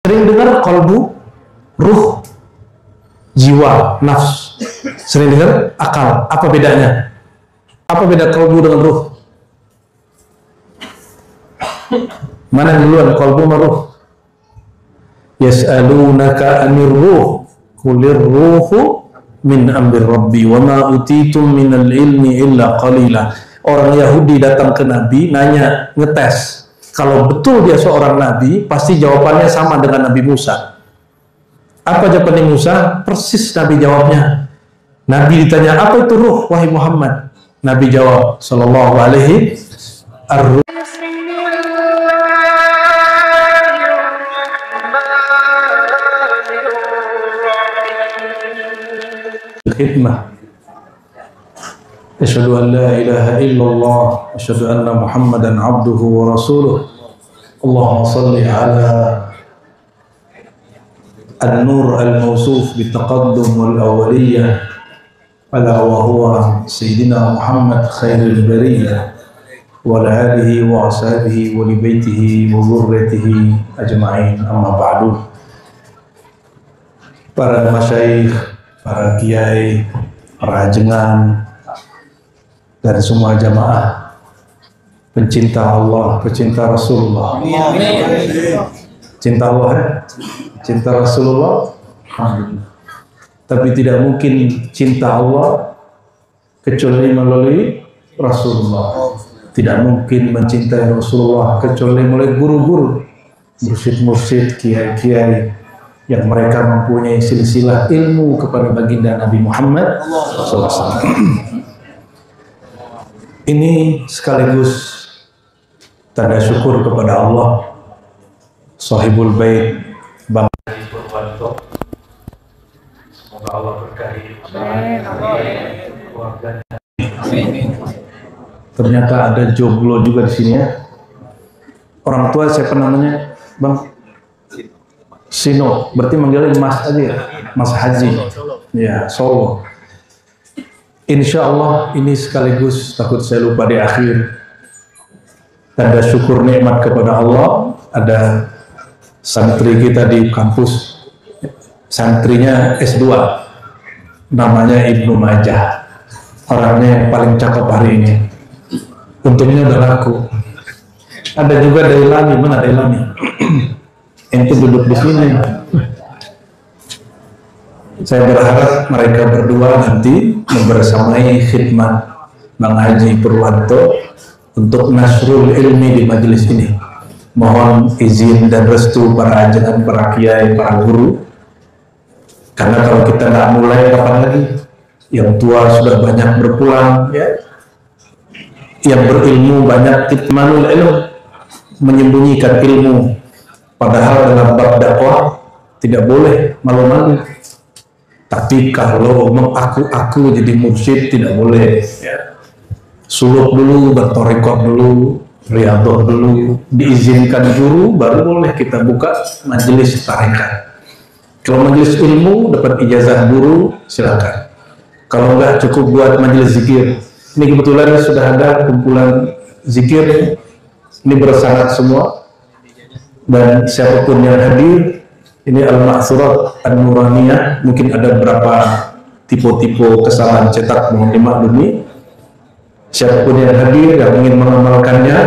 Sering dengar kolbu, ruh, jiwa, nafs. Sering dengar akal. Apa bedanya? Apa beda kolbu dengan ruh? Mana yang duluan, kolbu sama ruh? Yas'alunaka anir ruh, kulir ruhu min amri rabbi, wa ma utitum minal ilmi illa qalila. Orang Yahudi datang ke Nabi, nanya, ngetes. Kalau betul dia seorang Nabi, pasti jawabannya sama dengan Nabi Musa. Apa jawaban Musa? Persis Nabi jawabnya. Nabi ditanya, apa itu ruh, wahai Muhammad? Nabi jawab, sallallahu alaihi ar-ruh. Khidmah. Asyhadu an la ilaha illallah, asyhadu anna Muhammadan abduhu wa rasuluh. Allahumma salli ala an-nur al-mawsuf bitaqaddum wal awwaliyah, ala wa huwa sayyidina Muhammad khairul bariyah, wa ala alihi wa ashabihi wa li baitihi wa dhurriyyatihi ajma'in, amma ba'du. Para masyayikh, para kiai, para ajengan, dan semua jamaah pencinta Allah, pencinta Rasulullah. Cinta Allah, cinta Rasulullah. Alhamdulillah. Tapi tidak mungkin cinta Allah kecuali melalui Rasulullah. Tidak mungkin mencintai Rasulullah kecuali melalui guru-guru, mursyid-mursyid, kiai-kiai yang mereka mempunyai silsilah ilmu kepada baginda Nabi Muhammad SAW. Ini sekaligus tanda syukur kepada Allah, Sahibul Bait, Bang Haji Purwanto. Semoga Allah berkahi keluarganya. Ternyata ada joglo juga di sini ya. Orang tua siapa namanya, Bang? Sino. Berarti manggilnya Mas aja ya, Mas Haji. Ya, Solo. Insya Allah ini sekaligus, takut saya lupa di akhir, tanda syukur nikmat kepada Allah. Ada santri kita di kampus, santrinya S2, namanya Ibnu Majah, orangnya yang paling cakep hari ini. Untungnya udah laku. Ada juga dari Lami, mana dari Lami? Ente duduk di sini. Saya berharap mereka berdua nanti membersamai khidmat Bang Haji Purwanto untuk nasrul ilmi di majelis ini. Mohon izin dan restu para ajengan, para kiai, para guru. Karena kalau kita nggak mulai, kapan lagi? Yang tua sudah banyak berpulang, ya. Yang berilmu banyak kitmanul ilmu, menyembunyikan ilmu. Padahal dalam bab dakwah tidak boleh malu-malu. Tapi kalau mengaku-aku jadi mursyid tidak boleh. Ya. Suluk dulu, bertorikot dulu, riyadhah dulu, diizinkan guru, baru boleh kita buka majelis tarekat. Kalau majelis ilmu dapat ijazah guru, silakan. Kalau enggak, cukup buat majelis zikir. Ini kebetulan sudah ada kumpulan zikir, ini bersanad semua, dan siapapun yang hadir. Ini Al-Ma'surat An-Nuraniyah, mungkin ada beberapa tipe-tipe kesalahan cetak, mohon dimaklumi. Siapapun yang hadir yang ingin mengamalkannya,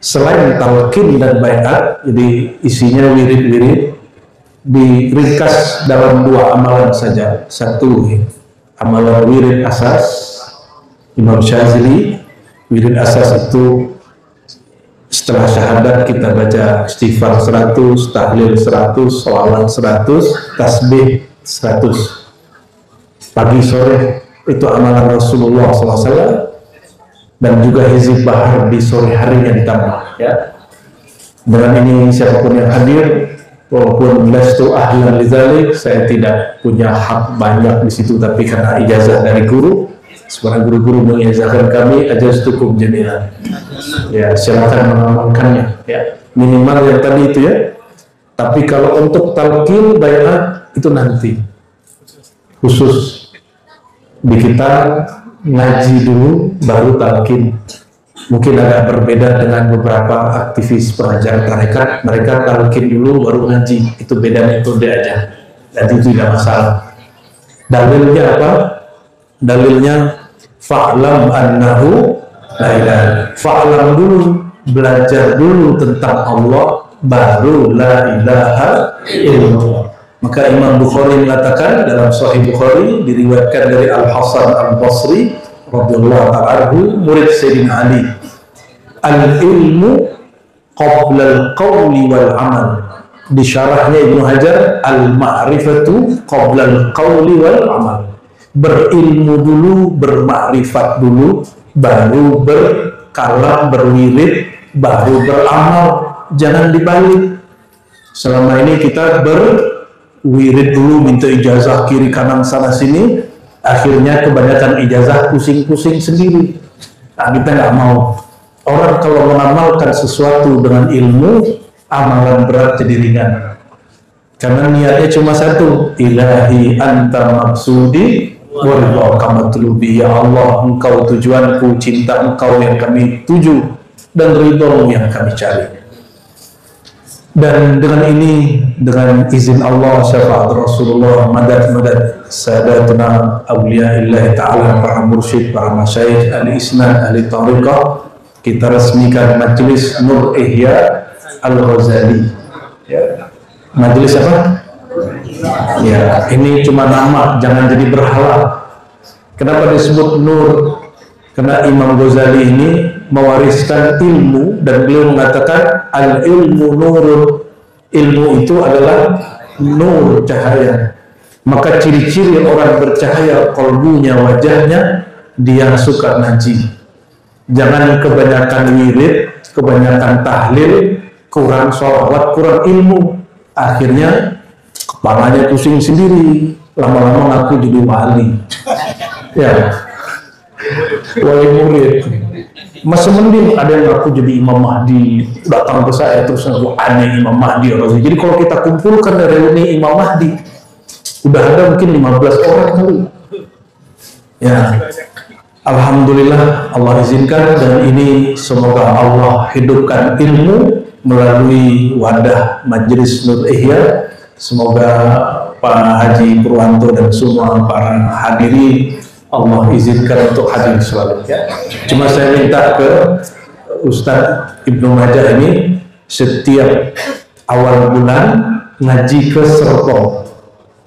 selain talqin dan baiat, jadi isinya wirid-wirid, diringkas dalam dua amalan saja. Satu, amalan wirid asas, Imam Syazili. Wirid asas itu setelah syahadat kita baca istighfar 100, tahlil 100, sholawat 100, tasbih 100. Pagi sore itu amalan Rasulullah SAW, dan juga hizib bahar di sore harinya ditambah. Ya. Dengan ini siapapun yang hadir, walaupun lastu ahlan lidzalik, saya tidak punya hak banyak di situ, tapi karena ijazah dari guru, sebenarnya guru-guru mengijazahkan kami, ajastukum jami'an. Ya, silakan mengamalkannya. Ya, minimal yang tadi itu ya. Tapi kalau untuk talqin baiat itu nanti khusus di kita ngaji dulu baru talqin. Mungkin agak berbeda dengan beberapa aktivis pengajar tarekat. Mereka talqin dulu baru ngaji. Itu bedanya itu dia aja. Jadi itu tidak masalah. Dalilnya apa? Dalilnya fa'lam annahu la ilaha. Fa'lam dulu, belajar dulu tentang Allah, baru la ilaha illallah. Maka Imam Bukhari mengatakan dalam Sahih Bukhari, diriwayatkan dari Al-Hasan Al-Basri radhiyallahu ta'ala anhu, murid Sayyidina Ali, al-ilmu qabla al-qawli wal amal. Di syarahnya Ibnu Hajar, al-ma'rifatu qabla al-qawli wal amal. Berilmu dulu, bermakrifat dulu, baru berkalam, berwirid, baru beramal. Jangan dibalik. Selama ini kita berwirid dulu, minta ijazah kiri kanan sana sini, akhirnya kebanyakan ijazah pusing-pusing sendiri. Nah, kita nggak mau. Orang kalau mengamalkan sesuatu dengan ilmu, amalan berat jadi ringan. Karena niatnya cuma satu, ilahi anta maksudi warḍaka matlubi. Ya Allah, engkau tujuanku, cinta engkau yang kami tuju, dan ridhomu yang kami cari. Dan dengan ini, dengan izin Allah, syafaat Rasulullah, madad sadatuna awliyaillah ta'ala, para mursyid, para masyayikh, ahli isnad, ahli tariqah, kita resmikan Majelis Nur Ihya Al-Ghazali. Ya. Majelis apa? Ya, ini cuma nama, jangan jadi berhala. Kenapa disebut Nur? Karena Imam Ghazali ini mewariskan ilmu, dan beliau mengatakan al-ilmu nurun. Ilmu itu adalah nur, cahaya. Maka ciri-ciri orang bercahaya qalbunya, wajahnya, dia suka ngaji. Jangan kebanyakan wirid, kebanyakan tahlil, kurang sholawat, kurang ilmu. Akhirnya kepalanya pusing sendiri, lama-lama ngaku jadi wali. Ya, wali murid. Masih mending ada yang ngaku jadi Imam Mahdi, datang ke saya terus ngaku aneh Imam Mahdi. Jadi kalau kita kumpulkan reuni Imam Mahdi, udah ada mungkin 15 orang kali. Ya, alhamdulillah Allah izinkan, dan ini semoga Allah hidupkan ilmu melalui wadah Majelis Nur Ihya. Semoga Pak Haji Purwanto dan semua para hadirin Allah izinkan untuk hadir selalu. Ya. Cuma saya minta ke Ustadz Ibnu Majah ini setiap awal bulan ngaji ke Serpong,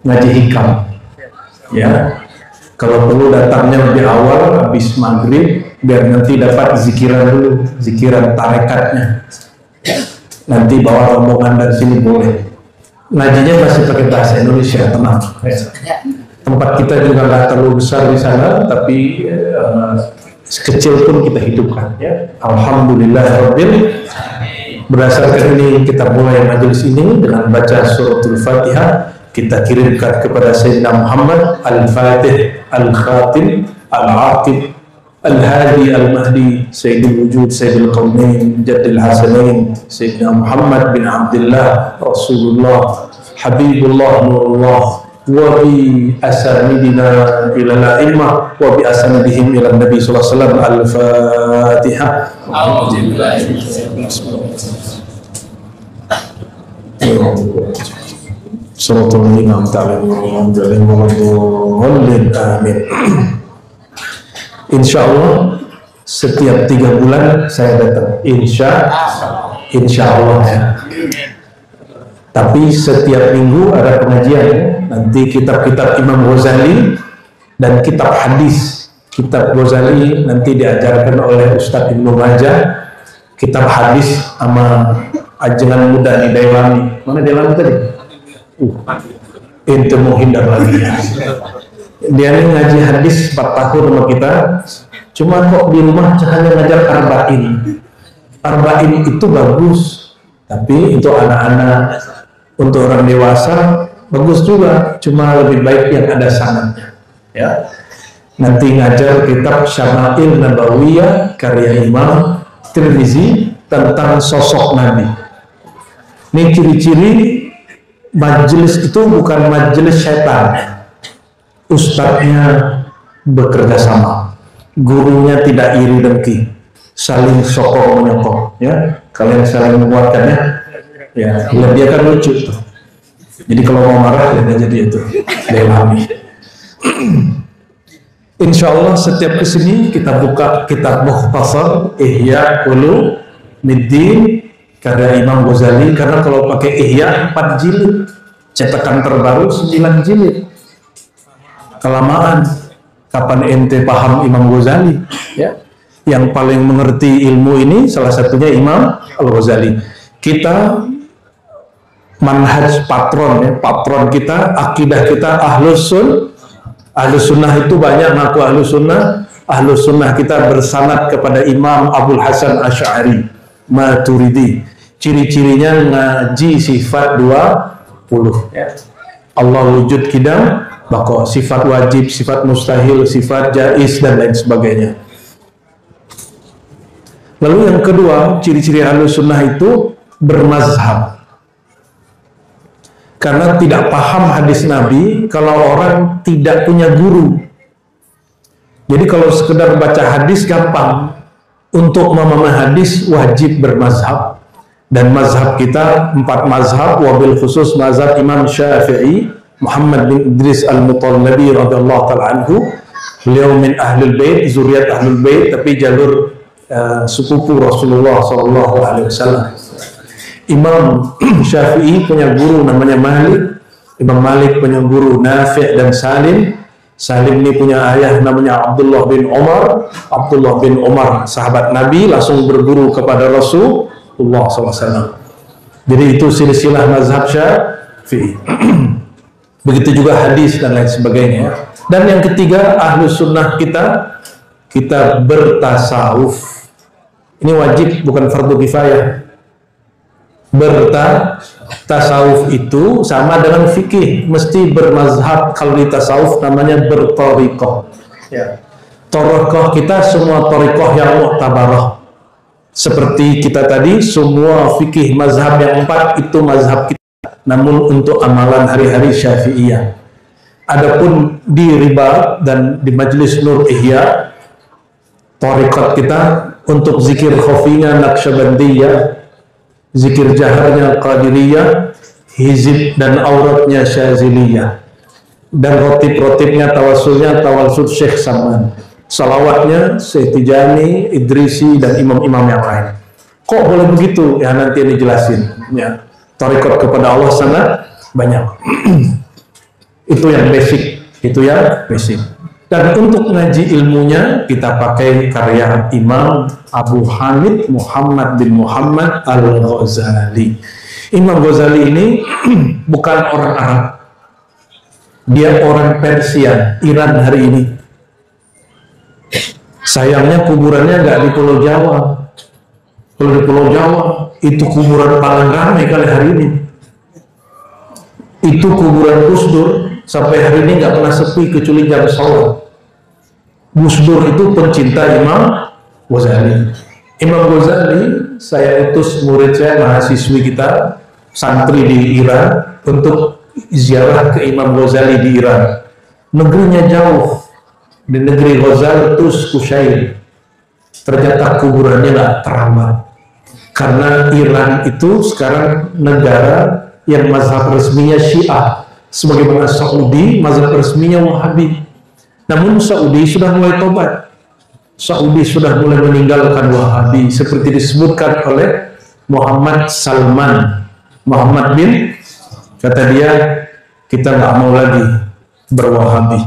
ngaji hikam. Ya, kalau perlu datangnya lebih awal, habis maghrib, biar nanti dapat zikiran dulu, zikiran tarekatnya. Nanti bawa rombongan dari sini boleh. Ngajinya masih pakai bahasa Indonesia, tenang. Ya. Tempat kita juga nggak terlalu besar di sana, tapi sekecil pun kita hidupkan. Ya. Alhamdulillahirabbil. Berdasarkan ini kita mulai majelis ini dengan baca suratul Fatihah. Kita kirimkan kepada Sayyidina Muhammad Al-Fatih, Al-Khatim, Al-Aqib, Al-Hadi, Al-Mahdi, Sayyidul Wujud, Sayyidul Qawmain, Jaddil Hasanain, Sayyidina Muhammad bin Abdullah, Rasulullah, Habibullah, Nurullah, wa bi asanidina ila al-a'immah wa bi asanidihim ila Nabi sallallahu alaihi wasallam. Al-Fatihah. Suratul Inam ta'ala amin. Insyaallah setiap 3 bulan saya datang. Insyaallah ya. Tapi setiap minggu ada pengajian. Nanti kitab-kitab Imam Ghazali dan kitab hadis. Kitab Ghazali nanti diajarkan oleh Ustadz Ibnu Majah. Kitab hadis sama ajengan muda di Daiwami. Mana Daiwami tadi? Itu mau hindar lagi ya. Dia ini ngaji hadis 4 tahun sama kita. Cuma kok di rumah hanya ngajar arba'in. Arba'in itu bagus, tapi untuk anak-anak, untuk orang dewasa bagus juga, cuma lebih baik yang ada sanadnya. Ya. Nanti ngajar kitab Syama'il Nabawiyah karya Imam Tirmizi tentang sosok Nabi. Ini ciri-ciri majelis itu bukan majelis syaitan. Ustadznya bekerja sama, gurunya tidak iri dengki. saling sokong menyokong, ya. Kalian saling menguatkan, ya. Lihat dia kan lucu tuh. Jadi kalau mau marah lihat aja dia tuh, Delami. Insya Allah setiap kesini kita buka kitab Mukhtasar Ihya Ulumuddin karya Imam Ghazali, karena kalau pakai Ihya 4 jilid, cetakan terbaru 9 jilid, kelamaan. Kapan ente paham Imam Ghazali, ya? Yang paling mengerti ilmu ini salah satunya Imam Al-Ghazali. Kita manhaj patron, ya, patron kita, akidah kita Ahlus Sunnah itu banyak ngaku Ahlus Sunnah kita bersanad kepada Imam Abul Hasan Asy'ari Maturidi. Ciri-cirinya ngaji sifat 20, ya. Allah wujud kidam bako, sifat wajib, sifat mustahil, sifat jaiz dan lain sebagainya. Lalu yang kedua, ciri-ciri Ahlus Sunnah itu bermazhab. Karena tidak paham hadis Nabi kalau orang tidak punya guru. Jadi kalau sekedar baca hadis gampang, untuk memahami hadis wajib bermazhab. Dan mazhab kita 4 mazhab, wabil khusus mazhab Imam Syafi'i Muhammad bin Idris Al-Mutallabi radhiyallahu ta'ala anhu. Beliau min ahlul bait, zuriat ahlul bait, tapi jalur sepupu Rasulullah SAW. Imam Syafi'i punya guru namanya Malik. Imam Malik punya guru Nafi' dan Salim. Salim ini punya ayah namanya Abdullah bin Umar. Abdullah bin Umar sahabat Nabi, langsung berguru kepada Rasulullah SAW. Jadi itu silsilah mazhab Syafi'i. Begitu juga hadis dan lain sebagainya. Dan yang ketiga, Ahlus Sunnah kita bertasawuf. Ini wajib, bukan fardu kifayah. Bertasawuf itu sama dengan fikih, mesti bermazhab. Kalau di tasawuf namanya bertorikoh, ya. Torikoh kita semua torikoh yang mu'tabarah. Seperti kita tadi, semua fikih mazhab yang 4 itu mazhab kita. Namun untuk amalan hari-hari Syafi'iyah. Adapun di Ribat dan di Majlis Nur Ihya, tarikat kita untuk zikir khafinya Naqsyabandiyah, zikir jaharnya Qadiriyah, hizib dan auratnya Syaziliyah, dan rotib-rotibnya tawassulnya tawassul Syekh Saman, salawatnya Syekh Tijani, Idrisi dan imam-imam yang lain. Kok boleh begitu? Ya nanti ini jelasin, ya. Tarekat kepada Allah sangat banyak. Itu yang basic. Dan untuk ngaji ilmunya kita pakai karya Imam Abu Hamid Muhammad bin Muhammad Al-Ghazali. Imam Ghazali ini bukan orang Arab. Dia orang Persia, Iran hari ini. Sayangnya kuburannya nggak di Pulau Jawa. Kalau di Pulau Jawa itu kuburan paling ramai kali hari ini. Itu kuburan Gus Dur, sampai hari ini nggak pernah sepi kecuali jam sholat. Gus Dur itu pencinta Imam Ghazali. Imam Ghazali, saya utus murid saya, mahasiswi kita, santri di Iran untuk ziarah ke Imam Ghazali di Iran. Negerinya jauh, di negeri Ghazal Tus Kusyair. Ternyata kuburannya nggak terawat. Karena Iran itu sekarang negara yang mazhab resminya Syiah, sebagaimana Saudi mazhab resminya Wahabi. Namun Saudi sudah mulai tobat. Saudi sudah mulai meninggalkan Wahabi, seperti disebutkan oleh Muhammad Salman. Muhammad bin, kata dia, kita nggak mau lagi berwahabi.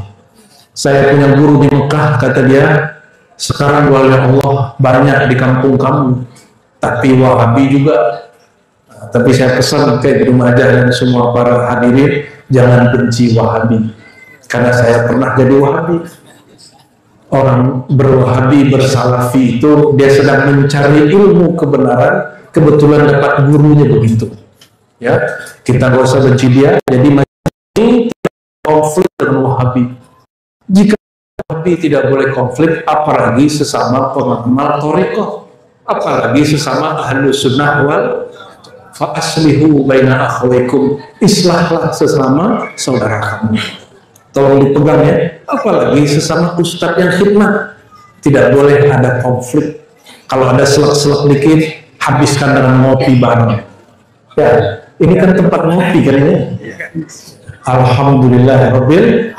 Saya punya guru di Mekah, kata dia, sekarang wali Allah banyak di kampung kamu, tapi Wahabi juga. Tapi saya pesan kayak di rumah aja dan semua para hadirin, jangan benci Wahabi, karena saya pernah jadi Wahabi. Orang berwahabi, bersalafi itu dia sedang mencari ilmu kebenaran, kebetulan dapat gurunya begitu. Ya, kita gak usah benci dia. Jadi ini konflik dengan Wahabi. Jika Wahabi tidak boleh konflik, apalagi sesama pengamal thariqah, apalagi sesama Ahlus Sunnah wal fa aslihu baina akhwaikum, islahlah sesama saudara kamu. Tolong dipegang ya, apalagi sesama ustadz yang khidmat. Tidak boleh ada konflik. Kalau ada selek-selek dikit, habiskan dengan ngopi bareng. Ya, ini kan tempat ngopi kan ini. Alhamdulillahirabbil.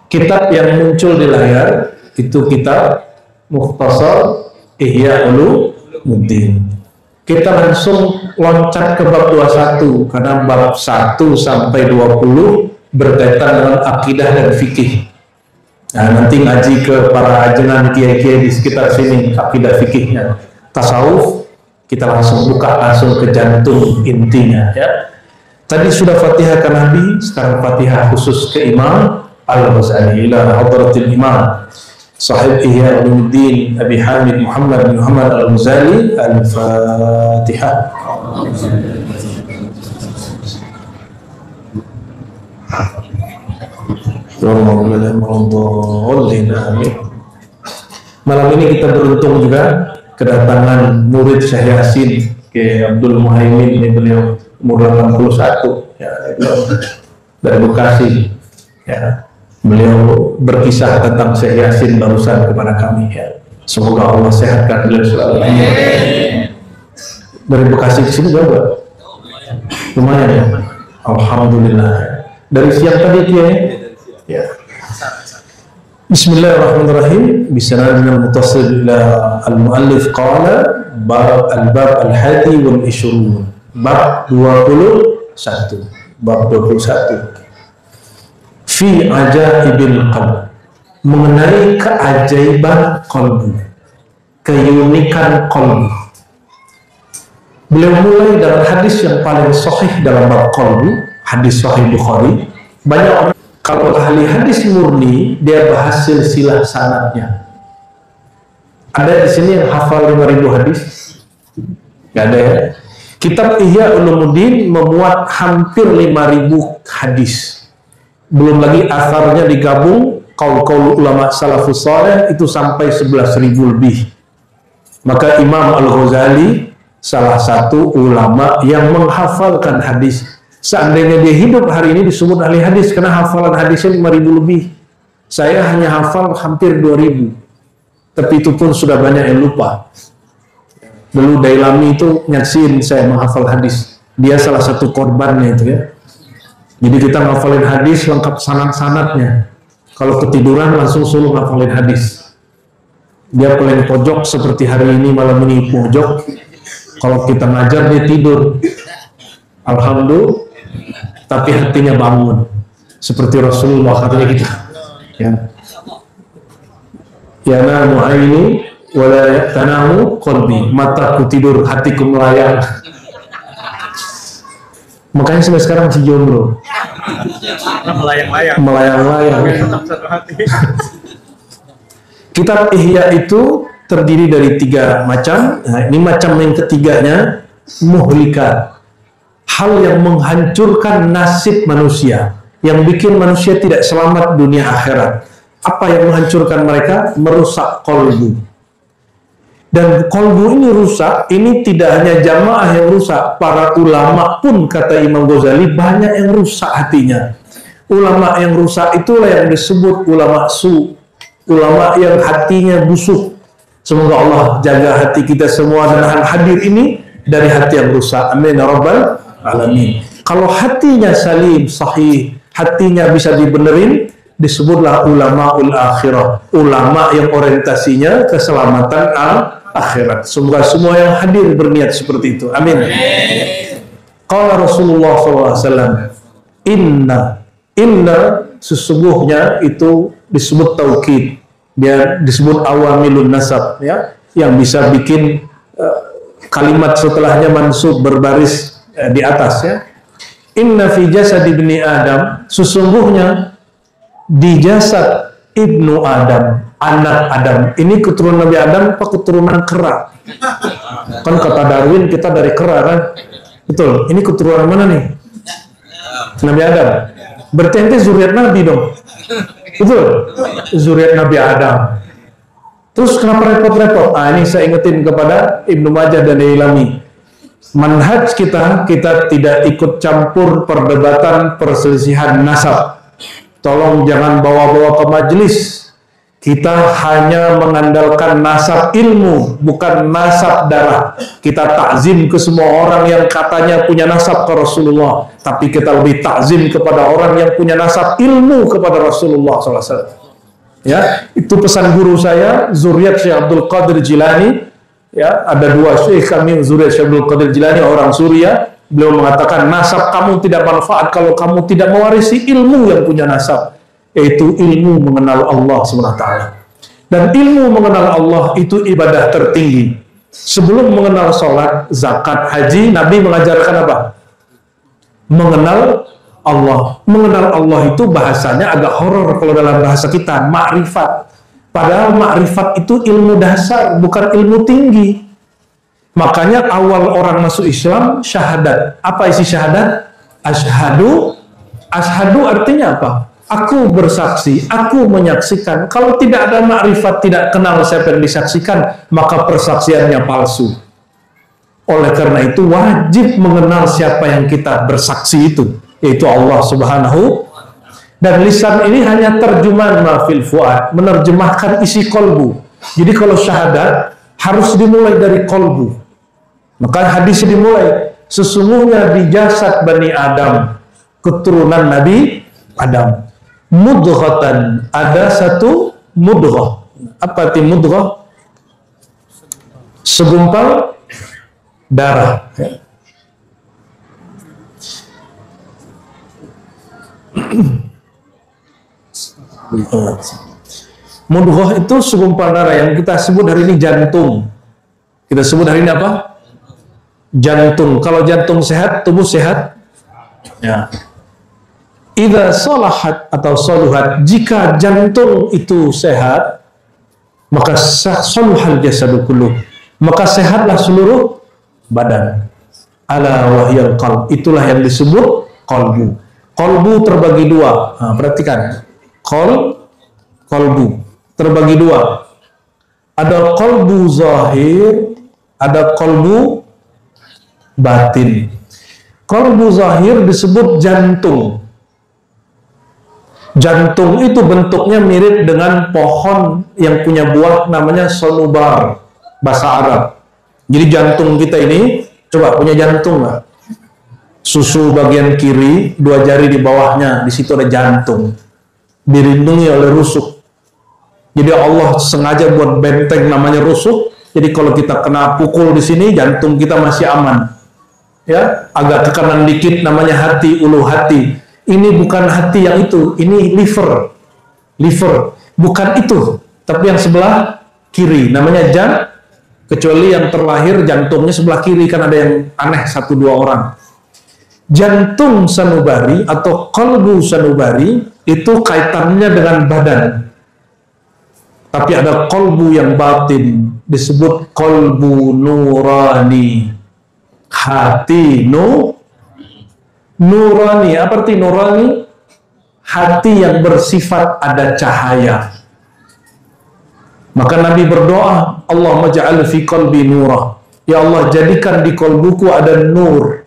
Kitab yang muncul di layar itu kitab Mukhtasar Ihya Ulumuddin. Kita langsung loncat ke bab 21 karena bab 1 sampai 20 berkaitan dengan akidah dan fikih. Nah, nanti ngaji ke para ajengan kiai-kiai di sekitar sini akidah fikihnya. Tasawuf kita langsung buka langsung ke jantung intinya ya. Tadi sudah Fatihah ke Nabi, sekarang Fatihah khusus ke Imam Al-Ghazali ila hadratil Imam Sahib Ihya Ulumuddin Abi Hamid Muhammad bin Muhammad Al-Ghazali. Al-Fatihah. Malam ini kita beruntung juga kedatangan murid Syekh Yasin ke Abdul Muhaimin, ini beliau umur 81 ya, dari Bekasi ya. Beliau berkisah tentang Syekh Yasin barusan kepada kami ya. Semoga Allah sehatkan beliau selalu. Dari Bekasi ke sini jauh lumayan ya. Alhamdulillah. Dari siang tadi ya. Bismillahirrahmanirrahim. Bisanadina al-muttasil ila al-muallif qala al-bab al-hadi wal ishrun. Bab 21. Bab 21. Fi ajaibil qalb. Mengenai keajaiban qalbu. Keunikan qalbu. Beliau mulai dengan hadis yang paling sahih dalam bab qalbu, hadis sahih Bukhari. Banyak orang kalau ahli hadis murni dia bahas silsilah sanadnya. Ada di sini yang hafal 5.000 hadis? Gak ada ya? Kitab Ihya Ulumuddin memuat hampir 5.000 hadis. Belum lagi asarnya digabung, qaul-qaul ulama salafus saleh itu sampai 11.000 lebih. Maka Imam Al-Ghazali salah satu ulama yang menghafalkan hadis. Seandainya dia hidup hari ini disebut ahli hadis karena hafalan hadisnya 5.000 lebih. Saya hanya hafal hampir 2.000. Tapi itu pun sudah banyak yang lupa. Dulu Dailami itu nyaksiin saya menghafal hadis. Dia salah satu korbannya itu ya. Jadi kita ngafalin hadis lengkap sanad-sanadnya. Kalau ketiduran langsung suruh ngafalin hadis. Dia paling pojok seperti hari ini malam ini pojok. Kalau kita ngajar dia tidur. Alhamdulillah. Tapi hatinya bangun seperti Rasulullah katanya gitu ya. Ya namu aini wala tanamu qalbi, mataku tidur hatiku melayang. Makanya sampai sekarang masih jomblo. Melayang-layang. Kitab Ihya itu terdiri dari 3 macam. Nah, ini macam yang ketiganya muhlikat. Hal yang menghancurkan nasib manusia, yang bikin manusia tidak selamat dunia akhirat. Apa yang menghancurkan mereka? Merusak kolbu. Dan kolbu ini rusak, ini tidak hanya jamaah yang rusak, para ulama pun kata Imam Ghazali banyak yang rusak hatinya. Ulama yang rusak itulah yang disebut ulama su, ulama yang hatinya busuk. Semoga Allah jaga hati kita semua dan hadir ini dari hati yang rusak. Amin ya rabbal alamin. Kalau hatinya salim, sahih, hatinya bisa dibenerin, disebutlah ulamaul akhirah, ulama yang orientasinya keselamatan akhirat. Semoga semua yang hadir berniat seperti itu. Amin. Qala Rasulullah SAW, inna sesungguhnya itu disebut taukid, dia disebut awamilun nasab ya, yang bisa bikin kalimat setelahnya mansub berbaris di atas ya. Inna fi jasad ibni Adam, sesungguhnya di jasad ibnu Adam, anak Adam. Ini keturunan Nabi Adam apa keturunan kera? Kan kata Darwin kita dari kera kan? Betul. Ini keturunan mana nih? Nabi Adam. Berarti nanti zuriat Nabi dong. Betul. Zuriat Nabi Adam. Terus kenapa repot-repot? Ini saya ingetin kepada Ibnu Majah dan Dailami. Manhaj kita tidak ikut campur perdebatan perselisihan nasab. Tolong jangan bawa-bawa ke majelis Kita hanya mengandalkan nasab ilmu, bukan nasab darah. Kita takzim ke semua orang yang katanya punya nasab ke Rasulullah, tapi kita lebih takzim kepada orang yang punya nasab ilmu kepada Rasulullah SAW. Ya, itu pesan guru saya, zuriat Syekh Abdul Qadir Jilani. Ya, ada dua syekh kami, zuriat Syekh Abdul Qadir Jilani, orang Suriah. Beliau mengatakan, nasab kamu tidak manfaat kalau kamu tidak mewarisi ilmu yang punya nasab, yaitu ilmu mengenal Allah SWT. Dan ilmu mengenal Allah itu ibadah tertinggi. Sebelum mengenal sholat, zakat, haji, Nabi mengajarkan apa? Mengenal Allah. Mengenal Allah itu bahasanya agak horor kalau dalam bahasa kita, makrifat. Padahal makrifat itu ilmu dasar, bukan ilmu tinggi. Makanya awal orang masuk Islam syahadat. Apa isi syahadat? Asyhadu. Asyhadu artinya apa? Aku bersaksi, aku menyaksikan. Kalau tidak ada makrifat, tidak kenal siapa yang disaksikan, maka persaksiannya palsu. Oleh karena itu wajib mengenal siapa yang kita bersaksi itu, yaitu Allah Subhanahu. Dan lisan ini hanya terjemahan mafil fuad, menerjemahkan isi kolbu. Jadi kalau syahadat harus dimulai dari kolbu. Maka hadis dimulai, sesungguhnya di jasad Bani Adam, keturunan Nabi Adam, mudghatan, ada satu mudghah. Apa arti mudghah? Segumpal darah. Mudghah itu segumpal darah yang kita sebut hari ini jantung. Kita sebut hari ini apa? Jantung. Kalau jantung sehat, tubuh sehat. Ya. Idza salahat atau saluhat, jika jantung itu sehat, maka saluhal jasadu kulluh, maka sehatlah seluruh badan. Ala wahyal qalb, itulah yang disebut qalbu. Qalbu terbagi dua. Nah, perhatikan. Qalbu terbagi dua. Ada qalbu zahir, ada qalbu batin. Qalbu zahir disebut jantung. Jantung itu bentuknya mirip dengan pohon yang punya buah namanya sonubar, bahasa Arab. Jadi jantung kita ini, coba punya jantung nggak? Susu bagian kiri, 2 jari di bawahnya, di situ ada jantung. Dilindungi oleh rusuk. Jadi Allah sengaja buat benteng namanya rusuk. Jadi kalau kita kena pukul di sini, jantung kita masih aman. Ya, agak ke kanan dikit namanya hati, ulu hati. Ini bukan hati yang itu, ini liver. Liver, bukan itu, tapi yang sebelah kiri namanya kecuali yang terlahir jantungnya sebelah kiri, kan ada yang aneh 1-2 orang. Jantung sanubari atau qalbu sanubari itu kaitannya dengan badan. Tapi ada qalbu yang batin, disebut qalbu nurani. Hati nurani. Apa arti nurani? Hati yang bersifat ada cahaya. Maka Nabi berdoa, Allahumma ja'al fi qalbi nura. Ya Allah, jadikan di kolbuku ada nur.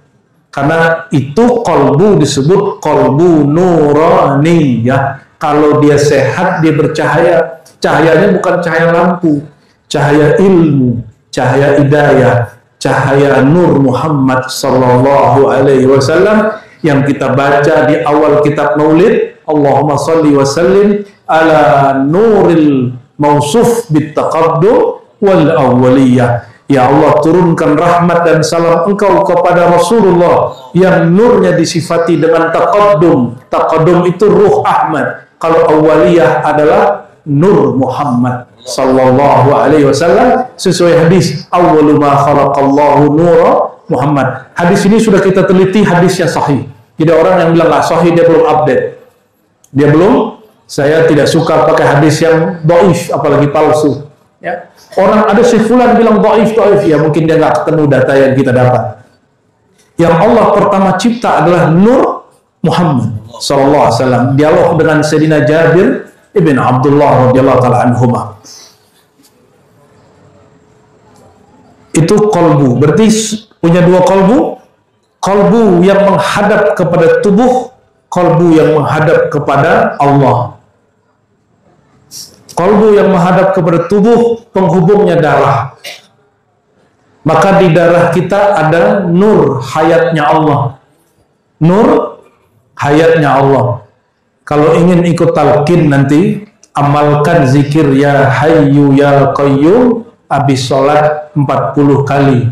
Karena itu kolbu disebut kolbu nurani, ya. Kalau dia sehat, dia bercahaya. Cahayanya bukan cahaya lampu, cahaya ilmu, cahaya hidayah, cahaya nur Muhammad sallallahu alaihi wasallam yang kita baca di awal kitab Maulid. Allahumma salli wa sallim ala nuril mausuf bit taqaddum wal awwaliyah. Ya Allah, turunkan rahmat dan salam Engkau kepada Rasulullah yang nurnya disifati dengan taqaddum. Taqaddum itu ruh Ahmad. Kalau awwaliyah adalah nur Muhammad sallallahu alaihi wasallam, sesuai hadis awwalu ma khalaqallahu nura Muhammad. Hadis ini sudah kita teliti, hadisnya sahih. Jadi orang yang bilang nggak sahih, dia belum update. Dia belum, saya tidak suka pakai hadis yang dhaif, apalagi palsu. Ya. Orang ada Syekh Fulan bilang dhaif, ya mungkin dia nggak ketemu data yang kita dapat. Yang Allah pertama cipta adalah nur Muhammad sallallahu alaihi wasallam. Dialog dengan Sayyidina Jabir ibn Abdullah radhiyallahu taala anhuma. Itu kolbu, berarti punya 2 kolbu. Kolbu yang menghadap kepada tubuh, kolbu yang menghadap kepada Allah. Kolbu yang menghadap kepada tubuh, penghubungnya darah. Maka di darah kita ada nur hayatnya Allah. Nur hayatnya Allah. Kalau ingin ikut talqin nanti, amalkan zikir ya hayyu ya qayyum habis sholat 40 kali.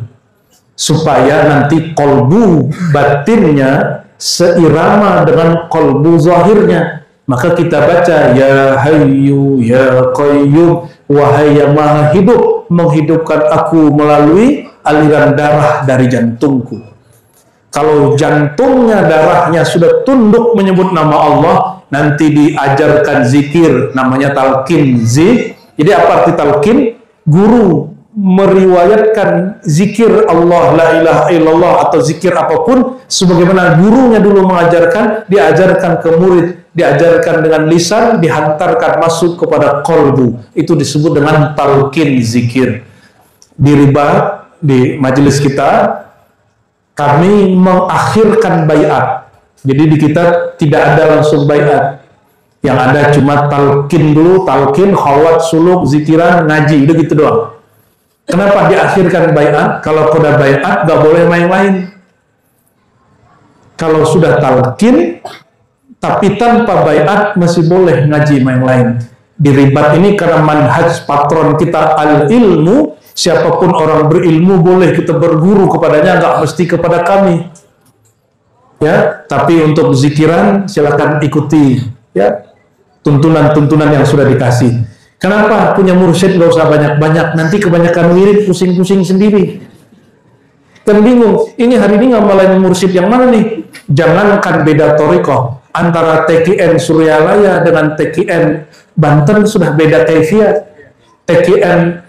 Supaya nanti kolbu batinnya seirama dengan kolbu zahirnya. Maka kita baca ya hayyu ya qayyum, wahai yang maha hidup, menghidupkan aku melalui aliran darah dari jantungku. Kalau jantungnya darahnya sudah tunduk menyebut nama Allah, nanti diajarkan zikir namanya talqin zik. Jadi apa arti talqin? Guru meriwayatkan zikir Allah la ilaha illallah atau zikir apapun sebagaimana gurunya dulu mengajarkan, diajarkan ke murid, diajarkan dengan lisan, dihantarkan masuk kepada kolbu. Itu disebut dengan talqin zikir. Di riba, di majelis kita, kami mengakhirkan baiat. Jadi di kita tidak ada langsung baiat. Yang ada cuma talqin dulu, talqin, khawat, suluk, zikiran, ngaji, udah gitu doang. Kenapa diakhirkan baiat? Kalau sudah baiat gak boleh main-main. Kalau sudah talqin tapi tanpa baiat masih boleh ngaji main-main. Di ribat ini karena manhaj patron kita al-ilmu, siapapun orang berilmu boleh kita berguru kepadanya, nggak mesti kepada kami. Ya, tapi untuk zikiran silakan ikuti ya tuntunan-tuntunan yang sudah dikasih. Kenapa punya mursyid nggak usah banyak-banyak, nanti kebanyakan wirid pusing-pusing sendiri. Kan bingung, ini hari ini ngamalan mursyid yang mana nih? Jangankan beda torikoh, antara TKN Suryalaya dengan TKN Banten sudah beda kaifiat. TKN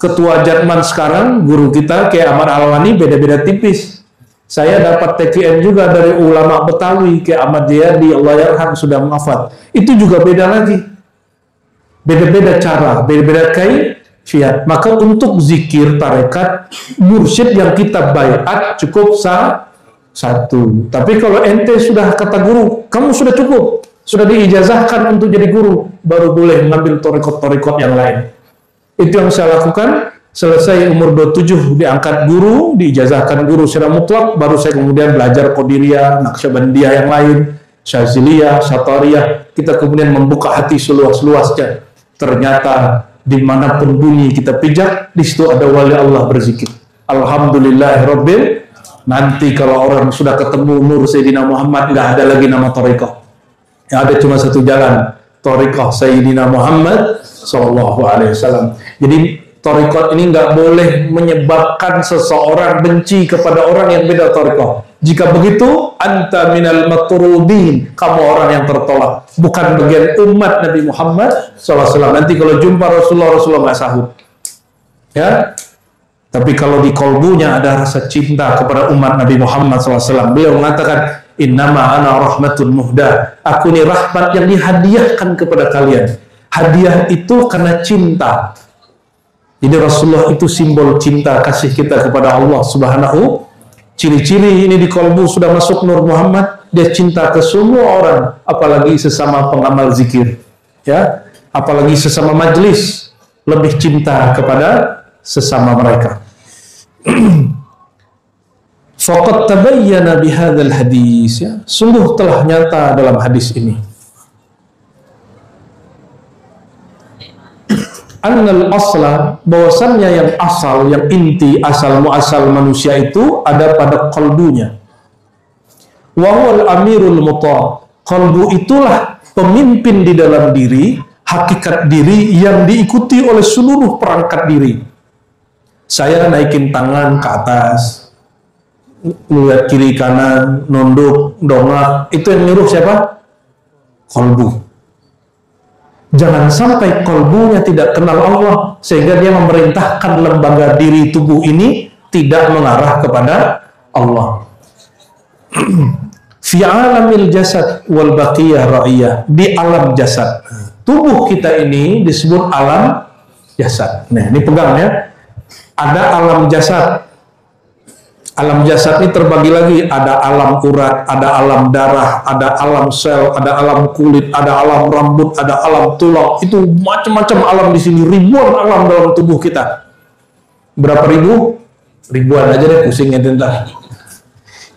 Ketua Jatman sekarang, guru kita kayak Ahmad Alwani beda-beda tipis. Saya dapat TKN juga dari ulama Betawi kayak Ahmad Jayadi, Allah yarham, sudah wafat. Itu juga beda lagi. Beda-beda cara, beda-beda kaifiat. Maka untuk zikir tarekat, mursyid yang kita baiat cukup satu. Tapi kalau ente sudah kata guru, kamu sudah cukup, sudah diijazahkan untuk jadi guru, baru boleh mengambil torikot-torikot yang lain. Itu yang saya lakukan. Selesai umur 27 diangkat guru, diijazahkan guru secara mutlak, baru saya kemudian belajar Qadiriyah, Naqsyabandiyah yang lain, Syaziliyah, Syatariyah. Kita kemudian membuka hati seluas-luasnya. Ternyata dimanapun bunyi kita pijak, di situ ada wali Allah berzikir. Alhamdulillahirabbil. Nanti kalau orang sudah ketemu Nur Sayyidina Muhammad, nggak ada lagi nama Thariqah. Yang ada cuma satu jalan, Thariqah Sayyidina Muhammad Sallallahu Alaihi Wasallam. Jadi Thariqah ini nggak boleh menyebabkan seseorang benci kepada orang yang beda Thariqah. Jika begitu, anta minal matrudin, kamu orang yang tertolak, bukan bagian umat Nabi Muhammad SAW. Nanti kalau jumpa Rasulullah nggak sahut. Ya, tapi kalau di kolbunya ada rasa cinta kepada umat Nabi Muhammad SAW. Beliau mengatakan, innama ana rahmatun muhda. Aku ini rahmat yang dihadiahkan kepada kalian. Hadiah itu karena cinta. Jadi Rasulullah itu simbol cinta kasih kita kepada Allah Subhanahu. Ciri-ciri ini di kolbu sudah masuk Nur Muhammad, dia cinta ke semua orang, apalagi sesama pengamal zikir, ya, apalagi sesama majlis, lebih cinta kepada sesama mereka. Faqad tabayyana bihadzal hadis, ya, sungguh telah nyata dalam hadis ini. Annal asla, bahwasannya yang asal, yang inti, asal muasal manusia itu ada pada kolbunya. Wa huwal amirul muta'. Kolbu itulah pemimpin di dalam diri, hakikat diri yang diikuti oleh seluruh perangkat diri. Saya naikin tangan ke atas, melihat kiri kanan, nunduk, dongak, itu yang nyuruh siapa? Kolbu. Jangan sampai kolbunya tidak kenal Allah sehingga dia memerintahkan lembaga diri tubuh ini tidak mengarah kepada Allah. Fi alamil jasad wal baqiyah ra'iyah, di alam jasad. Tubuh kita ini disebut alam jasad. Nah, ini pegang ya. Ada alam jasad. Alam jasad ini terbagi lagi, ada alam urat, ada alam darah, ada alam sel, ada alam kulit, ada alam rambut, ada alam tulang. Itu macam-macam alam di sini, ribuan alam dalam tubuh kita. Berapa ribu? Ribuan aja deh, pusingnya tentang.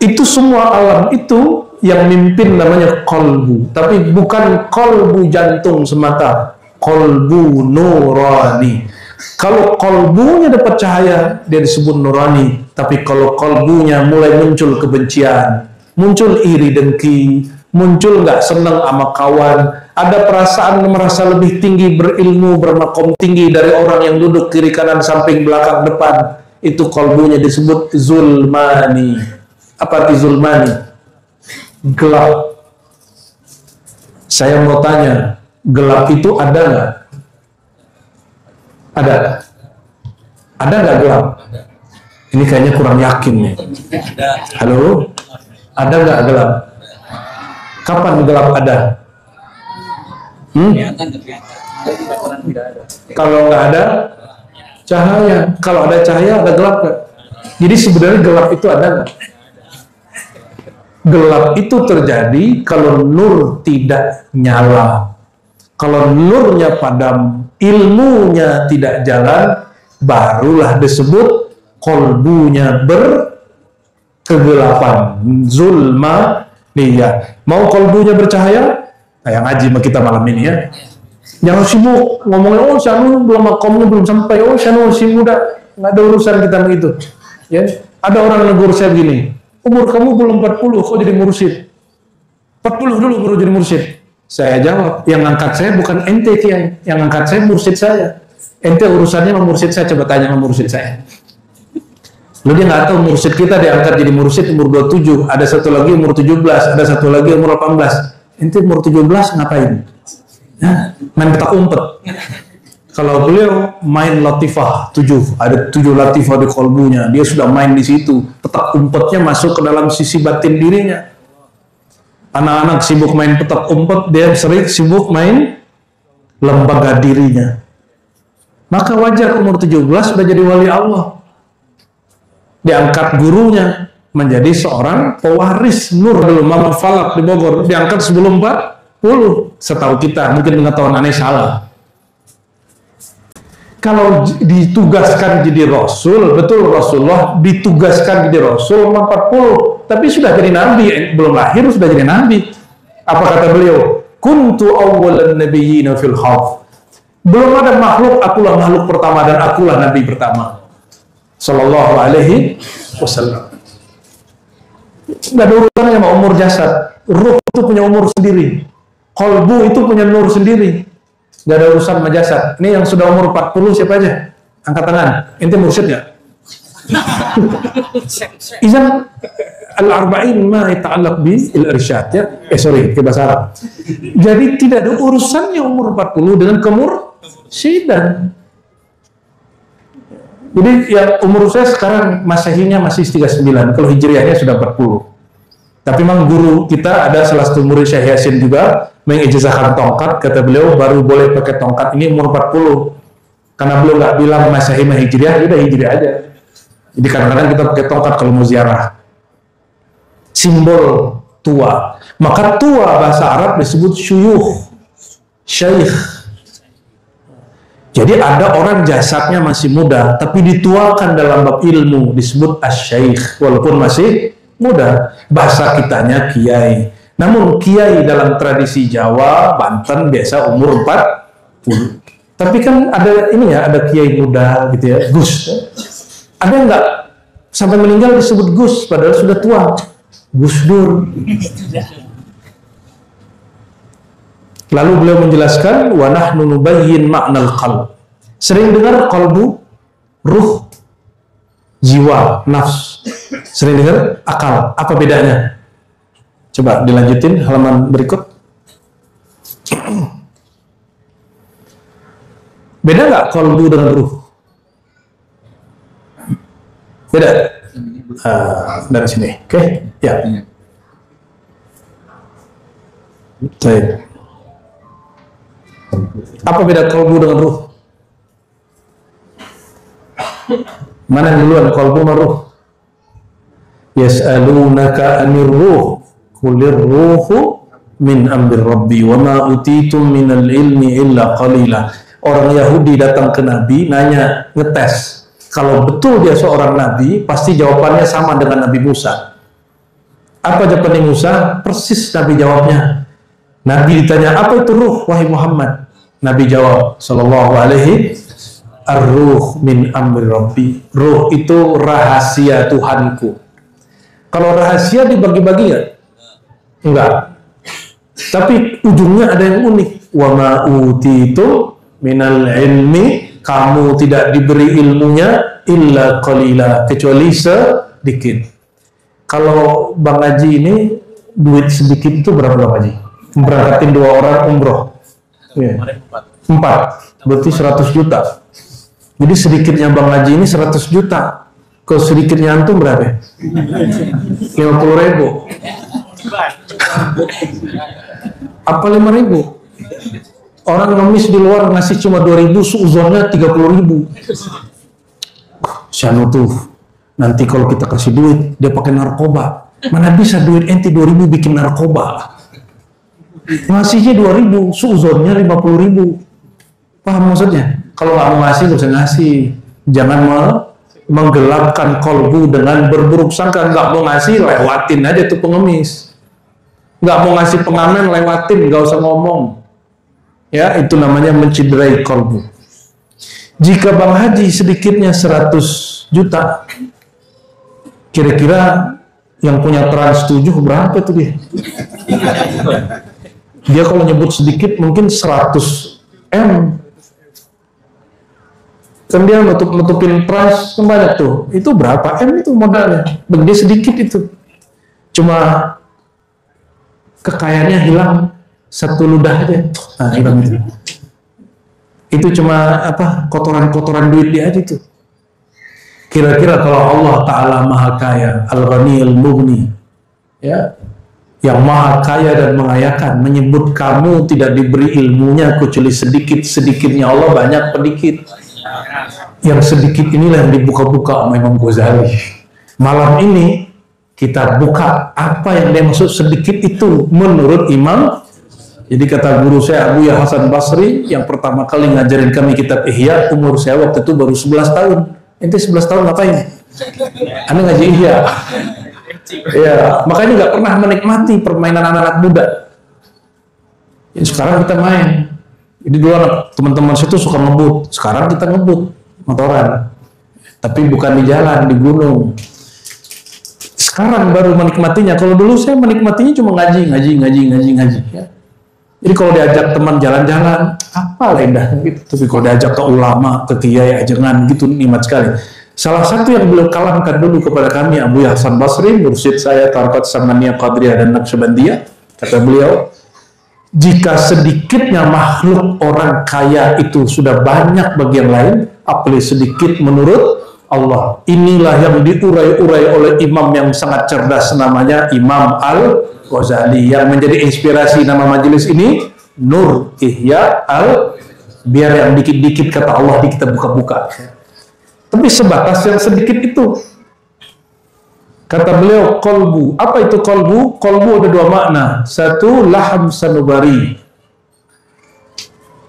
Itu semua alam itu yang mimpin namanya kolbu, tapi bukan kolbu jantung semata, kolbu nurani. Kalau kolbunya dapat cahaya, dia disebut nurani. Tapi kalau kolbunya mulai muncul kebencian, muncul iri dengki, muncul nggak senang sama kawan, ada perasaan merasa lebih tinggi, berilmu, bermakom tinggi dari orang yang duduk kiri kanan samping belakang depan, itu kolbunya disebut zulmani. Apa arti zulmani? Gelap. Saya mau tanya, gelap itu ada nggak? Ada? Ada nggak gelap? Ini kayaknya kurang yakin nih. Halo? Ada nggak gelap? Kapan gelap ada? Kalau nggak ada cahaya. Kalau ada cahaya, ada gelap nggak? Jadi sebenarnya gelap itu ada nggak? Gelap itu terjadi kalau nur tidak nyala. Kalau nurnya padam, ilmunya tidak jalan, barulah disebut kolbunya berkegelapan. Zulma niyah. Mau kolbunya bercahaya? Kayak ngaji sama kita malam ini ya. Jangan sibuk ngomongin, oh Syanu belum makomnya belum sampai, oh Syanu masih muda, nggak ada urusan kita begitu. Ya, ada orang negur saya begini, umur kamu belum 40, kok jadi mursyid? 40 dulu baru jadi mursyid. Saya jawab, yang angkat saya bukan ente kiai, yang angkat saya mursyid saya. Ente urusannya sama mursyid saya, coba tanya sama mursyid saya. Lu dia nggak tahu mursyid kita diangkat jadi mursyid umur 27, ada satu lagi umur 17, ada satu lagi umur 18. Ente umur 17 ngapain? Ya, main petak umpet. Kalau beliau main latifah 7, ada 7 latifah di kolbunya, dia sudah main di situ. Petak umpetnya masuk ke dalam sisi batin dirinya. Anak-anak sibuk main petak umpet, dia sering sibuk main lembaga dirinya. Maka wajar umur 17 sudah jadi wali Allah. Diangkat gurunya menjadi seorang pewaris nur dulu, Mama Falak di Bogor, diangkat sebelum 40. Setahu kita, mungkin pengetahuan aneh salah. Kalau ditugaskan jadi Rasul, betul Rasulullah ditugaskan jadi Rasul 40, tapi sudah jadi Nabi, belum lahir sudah jadi Nabi. Apa kata beliau? Kuntu awwalan nabiyyina fil khalq. Belum ada makhluk, akulah makhluk pertama dan akulah Nabi pertama. Sallallahu alaihi wasallam. Nggak ada urusannya sama umur jasad. Ruh itu punya umur sendiri. Kolbu itu punya nur sendiri. Nggak ada urusan sama jasad. Ini yang sudah umur 40 siapa aja? Angkat tangan. Ente mursyid nggak? Izan al-arba'in ma yata'allaq bi al-irsyad ya. Sorry, ke bahasa Arab. Jadi tidak ada urusannya umur 40 dengan kemursyidan. Jadi yang umur saya sekarang Masehinya masih 39, kalau Hijriahnya sudah 40. Tapi memang guru kita ada salah satu murid Syekh Yasin juga mengijazahkan tongkat, kata beliau baru boleh pakai tongkat ini umur 40. Karena beliau nggak bilang Masehi sama Hijriah, udah Hijriah aja. Jadi kadang-kadang kita pakai tongkat kalau mau ziarah. Simbol tua. Maka tua bahasa Arab disebut syuyukh, syekh. Jadi ada orang jasadnya masih muda, tapi dituakan dalam bab ilmu, disebut asy-syaikh, walaupun masih muda. Bahasa kitanya kiai. Namun kiai dalam tradisi Jawa, Banten biasa umur 40. Tapi kan ada ini ya, ada kiai muda gitu ya, Gus. Ada nggak sampai meninggal disebut Gus, padahal sudah tua? Gus Dur. Lalu beliau menjelaskan, wa nahnu nubayyin ma'nal qalb. Sering dengar qalbu, ruh, jiwa, nafs. Sering dengar akal. Apa bedanya? Coba dilanjutin halaman berikut. Beda nggak qalbu dengan ruh? Beda? Dari sini. Oke? Ya. Baik. Apa beda qalbu dengan ruh? Mana yang duluan, qalbu sama ruh? Yas'alunaka 'anir ruh qulir ruhu min amri rabbi wa ma utitum minal ilmi illa qalila. Orang Yahudi datang ke Nabi nanya, ngetes kalau betul dia seorang nabi, pasti jawabannya sama dengan Nabi Musa. Apa jawaban Musa? Persis Nabi jawabnya. Nabi ditanya, apa itu ruh wahai Muhammad? Nabi jawab sallallahu alaihi, ar-ruh min amri rabbi. Ruh itu rahasia Tuhanku. Kalau rahasia dibagi-bagi nggak? Enggak. Tapi ujungnya ada yang unik. Wa ma utitu minal ilmi, kamu tidak diberi ilmunya illa qalila, kecuali sedikit. Kalau Bang Haji ini duit sedikit itu berapa Bang Haji? Berangkatin 2 orang umroh. Ya. 4. Berarti 100 juta. Jadi sedikitnya Bang Haji ini 100 juta. Kalau sedikitnya antum berapa? 50.000. Apa 5.000? Orang ngemis di luar ngasih cuma 2.000, seuzonnya 30.000. Siapa tuh? Nanti kalau kita kasih duit, dia pakai narkoba. Mana bisa duit ente 2.000 bikin narkoba? Ngasihnya 2.000, seuzonnya 50.000. Paham maksudnya? Kalau nggak mau ngasih, nggak usah ngasih. Jangan menggelapkan kolbu dengan berburuk sangka. Nggak mau ngasih, lewatin aja tuh pengemis. Nggak mau ngasih pengamen, lewatin, nggak usah ngomong. Ya, itu namanya menciderai kolbu. Jika Bang Haji sedikitnya 100 juta, kira-kira yang punya Trans 7 berapa tuh dia? Dia kalau nyebut sedikit mungkin 100 M. Kan dia nutupin Trans banyak tuh. Itu berapa M itu modalnya? Dia sedikit itu. Cuma kekayaannya hilang 1 ludah aja. Nah, hilang itu. Itu cuma apa? Kotoran-kotoran duit dia aja tuh. Kira-kira kalau Allah Ta'ala Maha Kaya, Al-Ghani Al-Mughni, ya, yang Maha Kaya dan mengayakan, menyebut kamu tidak diberi ilmunya kecuali sedikit-sedikitnya Allah banyak pedikit. Yang sedikit inilah yang dibuka-buka sama Imam Ghazali. Malam ini kita buka apa yang dia maksud sedikit itu menurut Imam. Jadi kata guru saya Abu Yahya Hasan Basri yang pertama kali ngajarin kami kitab Ihya, umur saya waktu itu baru 11 tahun. Ente 11 tahun ngapain? Anda ngaji Ihya. Ya, makanya nggak pernah menikmati permainan anak-anak muda. Ya, sekarang kita main. Jadi dulu teman-teman situ suka ngebut. Sekarang kita ngebut motoran. Tapi bukan di jalan, di gunung. Sekarang baru menikmatinya. Kalau dulu saya menikmatinya cuma ngaji. Ya. Jadi kalau diajak teman jalan-jalan, apa lah indah gitu. Tapi kalau diajak ke ulama, ke kiai, jangan gitu, nikmat sekali. Salah satu yang beliau kalamkan dulu kepada kami, Abu Yahya Hasan Basri, mursyid saya, Tariqat Samaniyah, Qadiriyah, dan Naqsyabandiyah. Kata beliau, jika sedikitnya makhluk orang kaya itu sudah banyak bagi yang lain, apalagi sedikit menurut Allah. Inilah yang diurai-urai oleh imam yang sangat cerdas, namanya Imam Al-Ghazali, yang menjadi inspirasi nama majelis ini Nur Ihya Al, biar yang dikit-dikit kata Allah di kita buka-buka. Tapi sebatas yang sedikit itu. Kata beliau kolbu. Apa itu kolbu? Kolbu ada 2 makna. Satu, laham sanubari,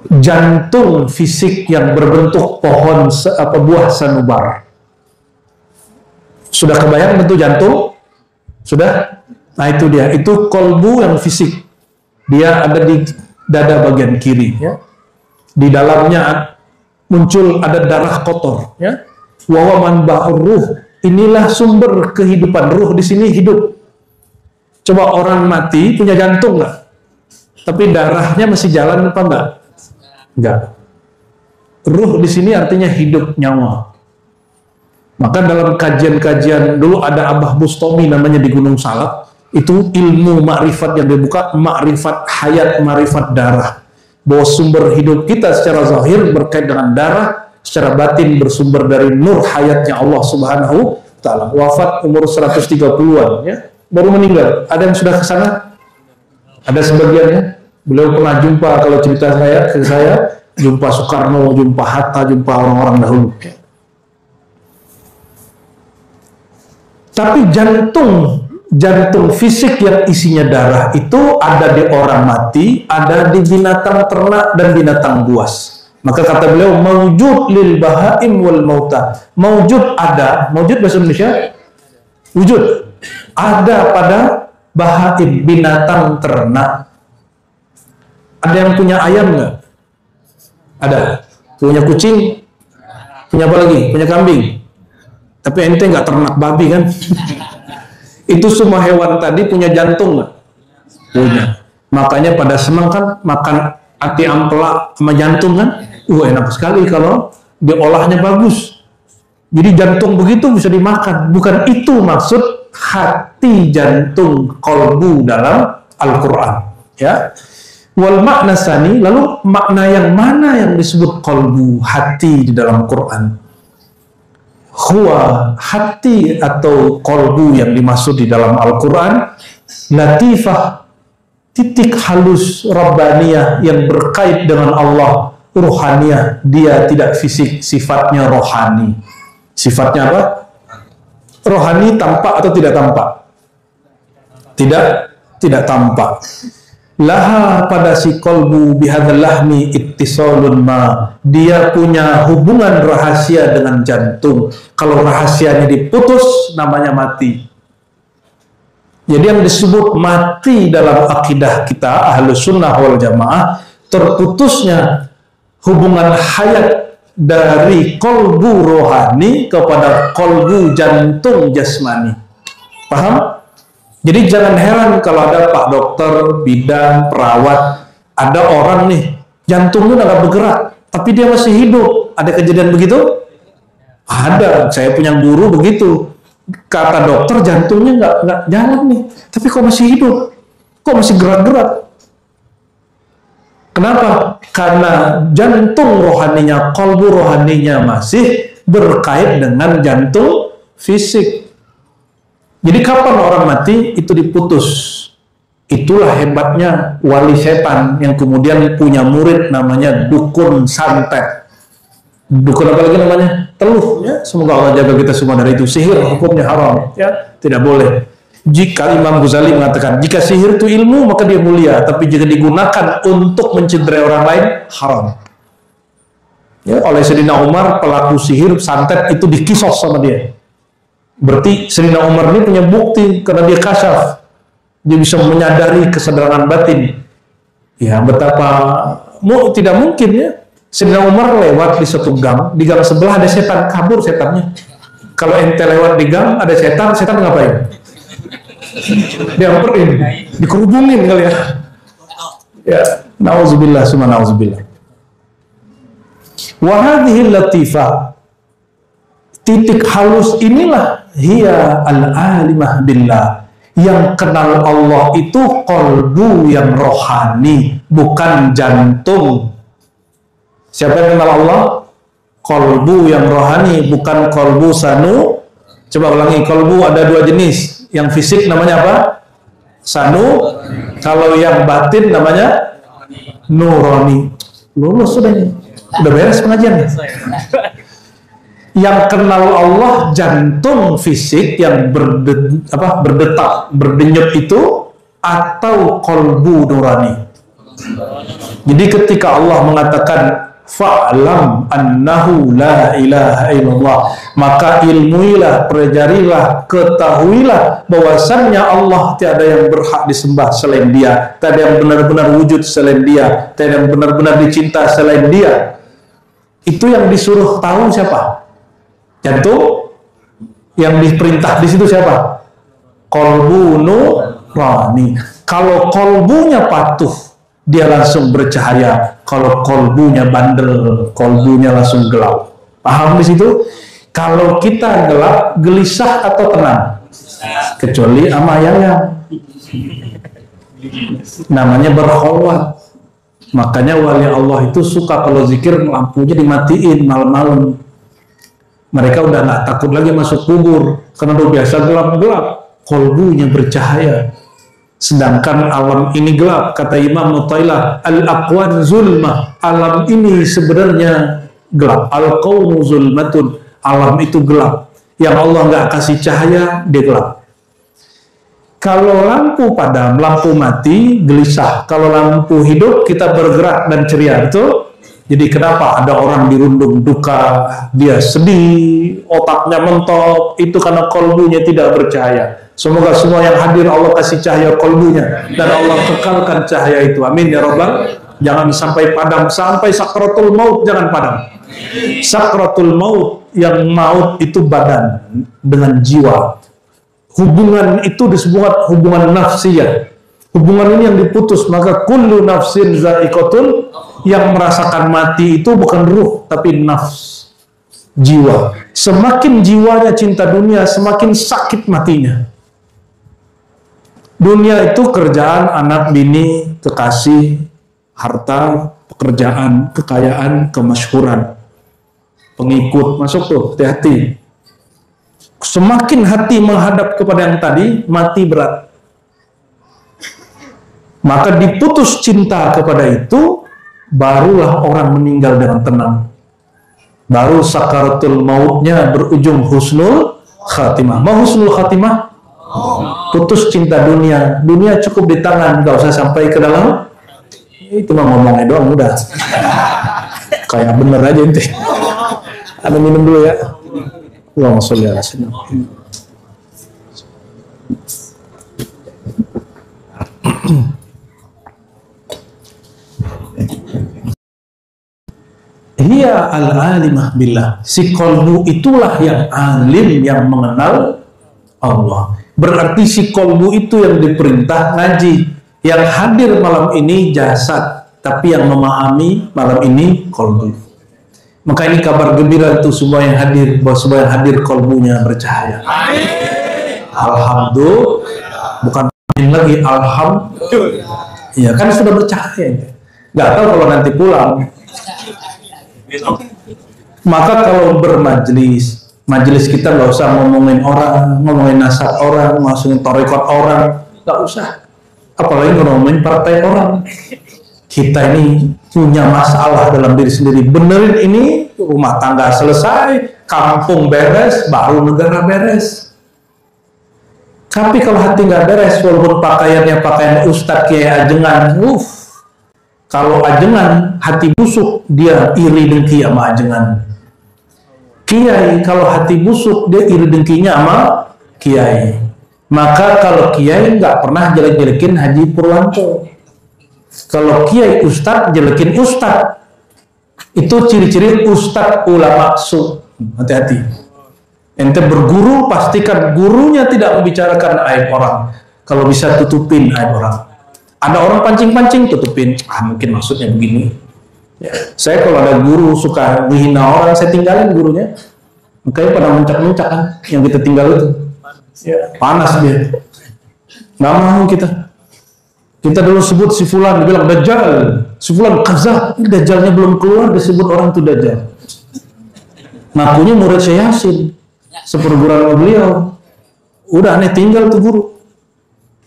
jantung fisik yang berbentuk pohon buah sanubar. Sudah kebayang bentuk jantung? Sudah? Nah itu dia, itu kolbu yang fisik. Dia ada di dada bagian kiri, ya. Di dalamnya muncul ada darah kotor, ya. Wawaman ba'ruh, inilah sumber kehidupan. Ruh di sini hidup. Coba orang mati punya jantung nggak? Tapi darahnya masih jalan apa enggak? Enggak. Ruh di sini artinya hidup, nyawa. Maka dalam kajian-kajian dulu ada Abah Bustami namanya di Gunung Salak. Itu ilmu makrifat yang dibuka, makrifat hayat, makrifat darah. Bahwa sumber hidup kita secara zahir berkait dengan darah, secara batin bersumber dari nur hayatnya Allah Subhanahu wa Ta'ala. Wafat umur 130-an, ya. Baru meninggal. Ada yang sudah ke sana? Ada sebagiannya. Beliau pernah jumpa, kalau cerita saya jumpa Soekarno, jumpa Hatta, jumpa orang-orang dahulu. Tapi jantung fisik yang isinya darah itu ada di orang mati, ada di binatang ternak dan binatang buas. Maka kata beliau, maujud lil bahaim wal mauta. Maujud ada, maujud bahasa Indonesia, wujud. Ada pada bahaim, binatang ternak. Ada yang punya ayam nggak? Ada. Punya kucing? Punya apa lagi? Punya kambing? Tapi ente nggak ternak babi kan? Itu semua hewan tadi punya jantung nggak? Punya. Makanya pada senang kan makan ati ampela sama jantung kan? Enak sekali kalau diolahnya bagus. Jadi jantung begitu bisa dimakan. Bukan itu maksud hati, jantung, kolbu dalam Al-Quran. Ya. Wal makna sani, lalu makna yang mana yang disebut kolbu, hati di dalam Quran? Huwa, hati atau kolbu yang dimaksud di dalam Al-Quran, latifah, titik halus rabbaniyah yang berkait dengan Allah, ruhaniyah, dia tidak fisik, sifatnya rohani. Sifatnya apa? Rohani tampak atau tidak tampak? Tidak tampak. Laha pada si kolbu bihadzal lahmi ittisalun ma, dia punya hubungan rahasia dengan jantung. Kalau rahasianya diputus namanya mati. Jadi yang disebut mati dalam akidah kita Ahlus Sunnah wal Jamaah, terputusnya hubungan hayat dari kolbu rohani kepada kolbu jantung jasmani. Paham? Jadi jangan heran kalau ada pak dokter, bidan, perawat, ada orang nih jantungnya nggak bergerak, tapi dia masih hidup. Ada kejadian begitu? Ada. Saya punya guru begitu. Kata dokter jantungnya nggak jalan nih, tapi kok masih hidup? Kok masih gerak-gerak? Kenapa? Karena jantung rohaninya, kolbu rohaninya masih berkait dengan jantung fisik. Jadi kapan orang mati itu diputus. Itulah hebatnya wali setan yang kemudian punya murid namanya dukun santet. Dukun apa lagi namanya? Teluh. Ya? Semoga Allah jaga kita semua dari itu. Sihir hukumnya haram. Ya? Tidak boleh. Jika Imam Ghazali mengatakan, jika sihir itu ilmu maka dia mulia, tapi jika digunakan untuk mencederai orang lain, haram. Ya, oleh Sayyidina Umar, pelaku sihir santet itu dikisos sama dia. Berarti Sayyidina Umar ini punya bukti karena dia kasyaf. Dia bisa menyadari kesadaran batin. Ya, betapa tidak mungkin ya. Sayyidina Umar lewat di satu gang, di gang sebelah ada setan, kabur setannya. Kalau ente lewat di gang ada setan, setan ngapain? Diamperin, dikerubungin kali ya. Ya, nauzubillah summa nauzubillah. Wa hadhihi latifah, titik halus inilah hiya al-alimah billah, yang kenal Allah itu kolbu yang rohani, bukan jantung. Siapa yang kenal Allah? Kolbu yang rohani, bukan kolbu sanu. Coba ulangi, kolbu ada dua jenis. Yang fisik namanya apa? Sanu. Kalau yang batin namanya nurani. Lulus sudah ini. Udah beres pengajiannya. Yang kenal Allah jantung fisik yang berdetak, berdenyut itu, atau kolbu nurani. Jadi ketika Allah mengatakan fa'lam annahu la ilaha illallah, maka ilmuilah, pelajarilah, ketahuilah bahwasannya Allah tiada yang berhak disembah selain Dia, tiada yang benar-benar wujud selain Dia, tiada yang benar-benar dicinta selain Dia. Itu yang disuruh tahu siapa? Jantung. Yang diperintah di situ siapa? Kolbu nurani. Kalau kolbunya patuh, dia langsung bercahaya. Kalau kolbunya bandel, kolbunya langsung gelap. Paham di situ? Kalau kita gelap, gelisah atau tenang? Kecuali sama yang namanya berkhawat. Makanya wali Allah itu suka kalau zikir lampunya dimatiin malam-malam. Mereka udah nggak takut lagi masuk kubur karena udah biasa gelap-gelap. Kolbunya bercahaya. Sedangkan alam ini gelap, kata Imam Mutailah, al-aqwan zulmah, alam ini sebenarnya gelap, al-qawmu zulmatun, alam itu gelap. Yang Allah nggak kasih cahaya, dia gelap. Kalau lampu padam, lampu mati, gelisah. Kalau lampu hidup, kita bergerak dan ceria, betul? Jadi kenapa ada orang dirundung duka, dia sedih, otaknya mentok, itu karena kolbunya tidak bercahaya. Semoga semua yang hadir Allah kasih cahaya kolbunya, dan Allah kekalkan cahaya itu. Amin ya Rabbal. Jangan sampai padam, sampai sakratul maut jangan padam. Sakratul maut, yang maut itu badan dengan jiwa. Hubungan itu disebut hubungan nafsiyah. Hubungan ini yang diputus, maka kullu nafsin za'iqatul, yang merasakan mati itu bukan ruh, tapi nafs, jiwa. Semakin jiwanya cinta dunia, semakin sakit matinya. Dunia itu kerjaan, anak, bini, kekasih, harta, pekerjaan, kekayaan, kemasyhuran, pengikut, masuk tuh, hati-hati. Semakin hati menghadap kepada yang tadi, mati berat. Maka diputus cinta kepada itu, barulah orang meninggal dengan tenang. Baru sakaratul mautnya berujung husnul khatimah. Mau husnul khatimah? Putus cinta dunia. Dunia cukup di tangan, gak usah sampai ke dalam. Itu mah ngomongnya doang udah. Kayak bener aja ente. Ada minum dulu ya. Allahumma sholli ala sayyidina Muhammad. Hiya al-alimah billah. Si kolbu itulah yang alim, yang mengenal Allah. Berarti si kolbu itu yang diperintah ngaji. Yang hadir malam ini jasad, tapi yang memahami malam ini kolbu. Maka ini kabar gembira untuk semua yang hadir, bahwa semua yang hadir kolbunya bercahaya. Alhamdulillah. Bukan lagi alhamdulillah. Ya kan sudah bercahaya. Gak tahu kalau nanti pulang. Maka kalau bermajlis, majelis kita nggak usah ngomongin orang, ngomongin nasab orang, ngomongin torikot orang, nggak usah. Apalagi ngomongin partai orang. Kita ini punya masalah dalam diri sendiri. Benerin ini, rumah tangga selesai, kampung beres, baru negara beres. Tapi kalau hati nggak beres, walaupun pakaiannya pakaian ustadz kiai ajengan, kalau ajengan hati busuk, dia iri dengki sama ajengan. Kiai kalau hati busuk, dia iri dengkinya sama kiai. Maka kalau kiai nggak pernah jelek-jelekin Haji Purwanto. Kalau kiai ustadz jelekin ustadz, itu ciri-ciri ustadz ulama su. Hati-hati. Ente berguru, pastikan gurunya tidak membicarakan aib orang. Kalau bisa tutupin aib orang. Ada orang pancing-pancing, tutupin. Mungkin maksudnya begini. Ya. Saya kalau ada guru suka menghina orang, saya tinggalin gurunya. Makanya pada mencak-mencak kan, yang kita tinggal itu. Ya, panas dia. Nggak mau kita. Kita dulu sebut si fulan, dibilang dajjal. Si fulan kazab, dajjalnya belum keluar, disebut orang itu dajjal. Ngakunya murid Syekh Yasin, seperguruan beliau. Udah aneh tinggal tuh guru.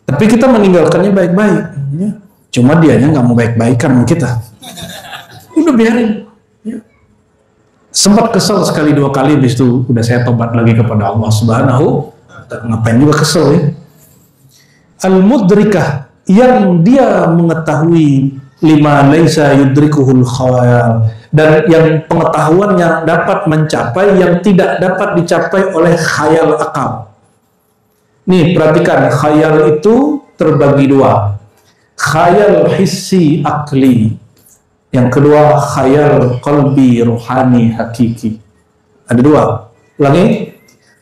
Tapi kita meninggalkannya baik-baik. Ya. Cuma dianya nggak mau baik-baikan sama kita. Udah biarin. Ya. Sempat kesel sekali dua kali, habis itu udah saya tobat lagi kepada Allah Subhanahu. Ngapain juga kesel ya. Al-mudrikah, yang dia mengetahui lima laisa yudrikuhul khayal, dan yang pengetahuannya dapat mencapai yang tidak dapat dicapai oleh khayal akal. Nih perhatikan, khayal itu terbagi dua. Khayal hissi akli. Yang kedua khayal qalbi ruhani hakiki. Ada dua. Ulangi.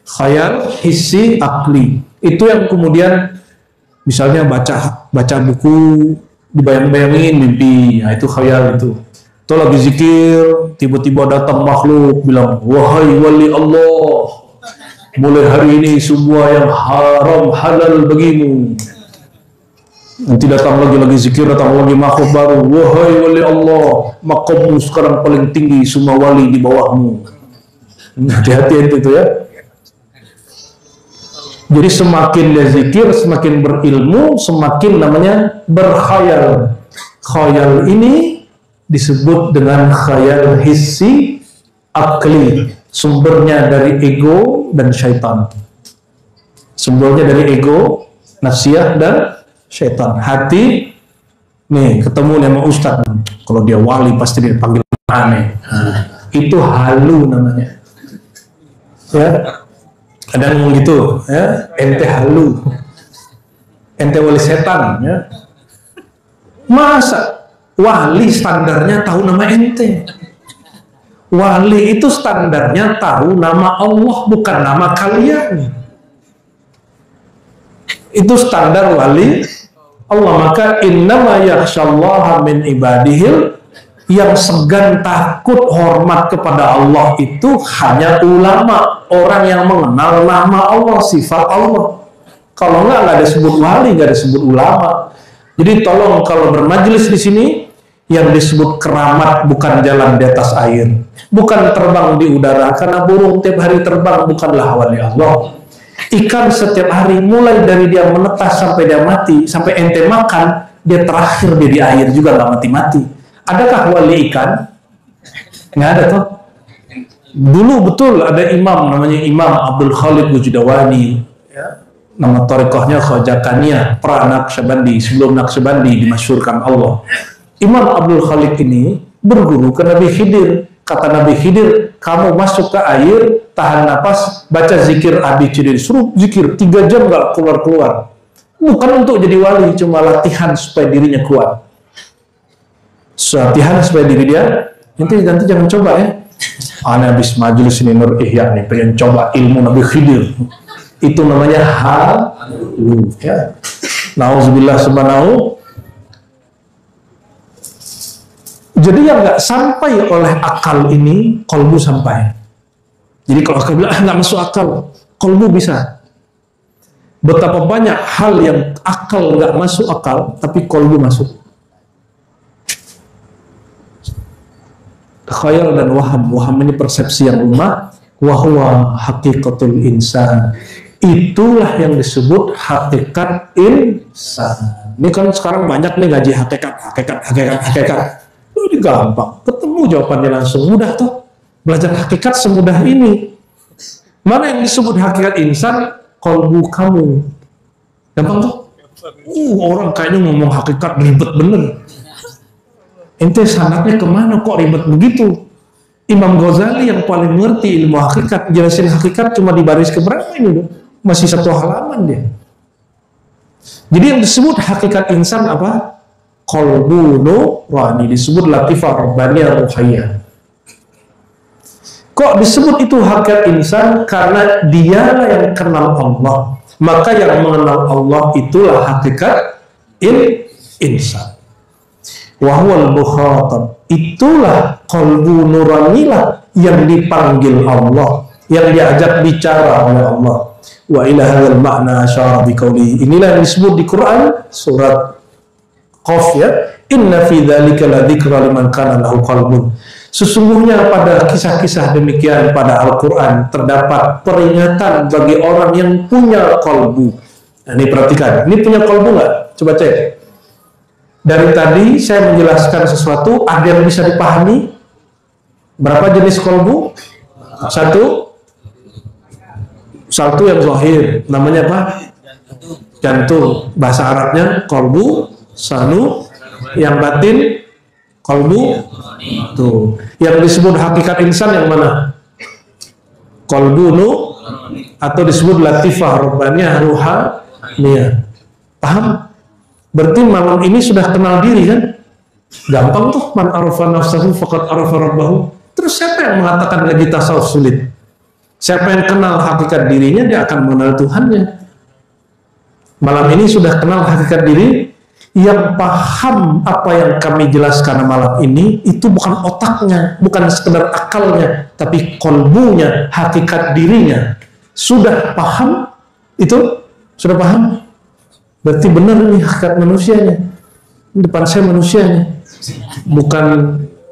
Khayal hissi akli. Itu yang kemudian misalnya baca buku, dibayang-bayangin mimpi. Nah, itu khayal itu. Itu lagi zikir, tiba-tiba datang makhluk bilang, wahai wali Allah, mulai hari ini semua yang haram halal bagimu. Nanti datang lagi zikir, datang lagi makhluk baru, wahai wali Allah, maqammu sekarang paling tinggi, semua wali di bawahmu. Hati-hati itu ya. Jadi semakin dia zikir, semakin berilmu, semakin namanya berkhayal. Khayal ini disebut dengan khayal hissi akli. Sumbernya dari ego dan syaitan. Sumbernya dari ego, nafsiyah dan syaitan. Hati, nih ketemu sama ustaz, kalau dia wali pasti dia panggil aneh. Itu halu namanya. Ya, kadang ngomong gitu, ya, ente halu, ente wali setan, ya. Masa wali standarnya tahu nama ente? Wali itu standarnya tahu nama Allah, bukan nama kalian. Itu standar wali Allah. Maka innama yakhsyallaha min ibadihil, yang segan takut hormat kepada Allah itu hanya ulama, orang yang mengenal nama Allah, sifat Allah. Kalau nggak disebut wali, nggak disebut ulama. Jadi tolong kalau bermajelis di sini, yang disebut keramat bukan jalan di atas air, bukan terbang di udara, karena burung tiap hari terbang bukanlah wali Allah. Ikan setiap hari mulai dari dia menetas sampai dia mati, sampai ente makan, dia terakhir dia di air juga nggak mati-mati. Adakah wali ikan? Nggak ada toh. Dulu betul ada imam namanya Imam Abdul Khalid Wujdawani, ya. Nama thariqahnya Khawajakaniyah, pra Naqsyabandi, sebelum Naqsyabandi dimasyhurkan Allah. Imam Abdul Khalid ini berguru ke Nabi Khidir. Kata Nabi Khidir, kamu masuk ke air, tahan napas, baca zikir ABCD, suruh zikir 3 jam nggak keluar-keluar. Bukan untuk jadi wali, cuma latihan supaya dirinya kuat. Latihan supaya diri dia, nanti jangan coba ya. Ana habis majelis ini Nur Ihya nih, pengen coba ilmu Nabi Khidir. Itu namanya halu, ya. Nauzubillah subhanahu. Jadi yang nggak sampai oleh akal ini, kolbu sampai. Jadi kalau akal bilang nggak masuk akal, kolbu bisa. Betapa banyak hal yang akal nggak masuk akal, tapi kolbu masuk. Khayal dan waham. Waham ini persepsi yang lemah. Wahwa hakikatul insan. Itulah yang disebut hakikat insan. Ini kan sekarang banyak nih ngaji hakikat. Ini gampang, ketemu jawabannya langsung, mudah tuh. Belajar hakikat semudah ini. Mana yang disebut hakikat insan? Kolbu kamu. Gampang tuh. Orang kayaknya ngomong hakikat ribet bener. Ente sanatnya kemana kok ribet begitu? Imam Ghazali yang paling ngerti ilmu hakikat, jelasin hakikat cuma di baris keberapa ini, masih 1 halaman dia. Jadi yang disebut hakikat insan apa? Qalbu nurani, disebut latifah rabbaniyah ruhiyah. Kok disebut itu hakikat insan? Karena dialah yang kenal Allah. Maka yang mengenal Allah itulah hakikat insan. Wahwal mukhatab, itulah qalbu nuranilah yang dipanggil Allah, yang diajak bicara oleh Allah. Wa ila hadzal ma'na asyara biqauli. Inilah yang disebut di Quran surat Qaf, ya. Inna fi dzalika ladzikra liman kana lahu qalbun. Sesungguhnya pada kisah-kisah demikian pada Al-Quran terdapat peringatan bagi orang yang punya qalbu. Nah, ini perhatikan, ini punya qalbu nggak? Coba cek. Dari tadi saya menjelaskan sesuatu, ada yang bisa dipahami? Berapa jenis qalbu? Satu yang zahir, namanya apa? Jantung. Bahasa Arabnya qalbu, sanu. Yang batin qalbu. Tuh. Yang disebut hakikat insan yang mana? Qalbu atau disebut latifah rabbaniyah ruhaniyah. Paham? Berarti malam ini sudah kenal diri kan? Gampang tuh, man arafa nafsahu faqad arafa rabbahu. Terus siapa yang mengatakan ngaji tasawuf sulit? Siapa yang kenal hakikat dirinya, dia akan mengenal Tuhannya. Malam ini sudah kenal hakikat diri. Yang paham apa yang kami jelaskan malam ini itu bukan otaknya, bukan sekedar akalnya, tapi kolbunya, hakikat dirinya. Sudah paham? Itu sudah paham? Berarti benar nih hakikat manusianya. Depan saya manusianya, bukan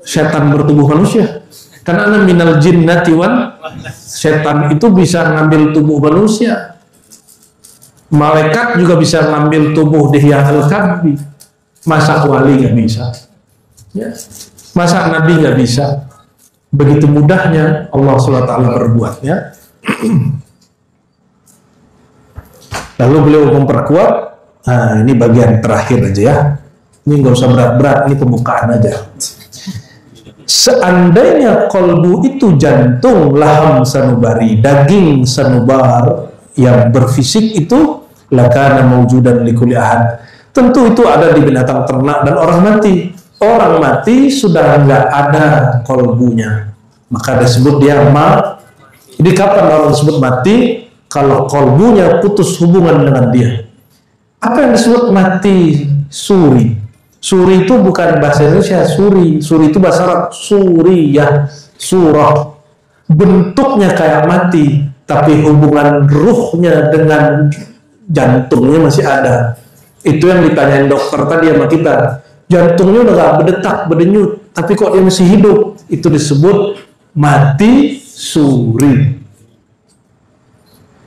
setan bertubuh manusia. Karena minal jinnati wan, setan itu bisa ngambil tubuh manusia. Malaikat juga bisa ngambil tubuh Dihya'ul Kalbi. Masa wali nggak bisa? Ya. Masa nabi nggak bisa? Begitu mudahnya Allah SWT berbuatnya. Lalu beliau memperkuat. Nah, ini bagian terakhir aja ya. Ini nggak usah berat-berat, ini pembukaan aja. Seandainya kolbu itu jantung, laham sanubari, daging sanubar yang berfisik itu, lakana mawjudan likuli ahad. Tentu itu ada di binatang ternak dan orang mati. Orang mati sudah nggak ada kolbunya, maka disebut dia mati. Jadi kapan orang disebut mati? Kalau kolbunya putus hubungan dengan dia. Apa yang disebut mati? Suri. Suri itu bukan bahasa Indonesia, suri. Suri itu bahasa Arab, suriyah, surah. Bentuknya kayak mati, tapi hubungan ruhnya dengan jantungnya masih ada. Itu yang ditanyain dokter tadi sama kita. Jantungnya udah gak berdetak, berdenyut, tapi kok dia masih hidup. Itu disebut mati suri.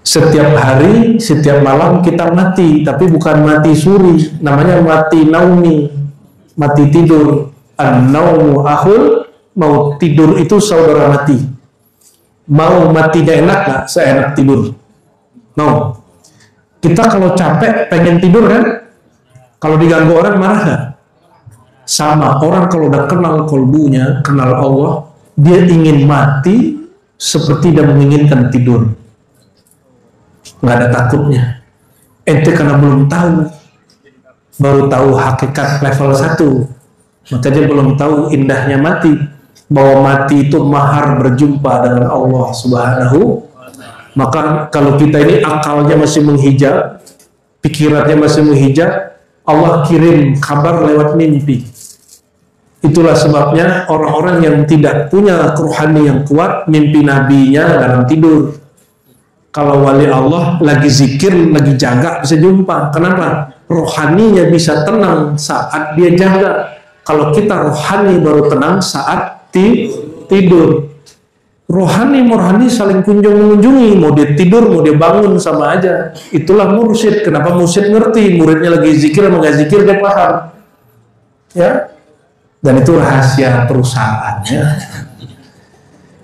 Setiap hari, setiap malam kita mati, tapi bukan mati suri, namanya mati naumi, mati tidur. An-naumu ahul, mau tidur itu saudara mati. Mau matinya enak gak? Seenak tidur. Mau. Kita kalau capek pengen tidur kan? Kalau diganggu orang marah gak? Sama, orang kalau udah kenal kolbunya, kenal Allah, dia ingin mati seperti dia menginginkan tidur. Nggak ada takutnya. Ente karena belum tahu, baru tahu hakikat level 1, maka dia belum tahu indahnya mati, bahwa mati itu mahar berjumpa dengan Allah Subhanahu. Maka kalau kita ini akalnya masih menghijab, pikirannya masih menghijab, Allah kirim kabar lewat mimpi. Itulah sebabnya orang-orang yang tidak punya kerohani yang kuat, mimpi nabinya dalam tidur. Kalau wali Allah lagi zikir, lagi jaga, bisa jumpa. Kenapa? Rohaninya bisa tenang saat dia jaga. Kalau kita rohani baru tenang saat tidur. Rohani saling kunjung-mengunjungi. Mau dia tidur, mau dia bangun, sama aja. Itulah mursyid. Kenapa mursyid ngerti? Muridnya lagi zikir, sama nggak zikir, dia paham. Ya? Dan itu rahasia perusahaannya.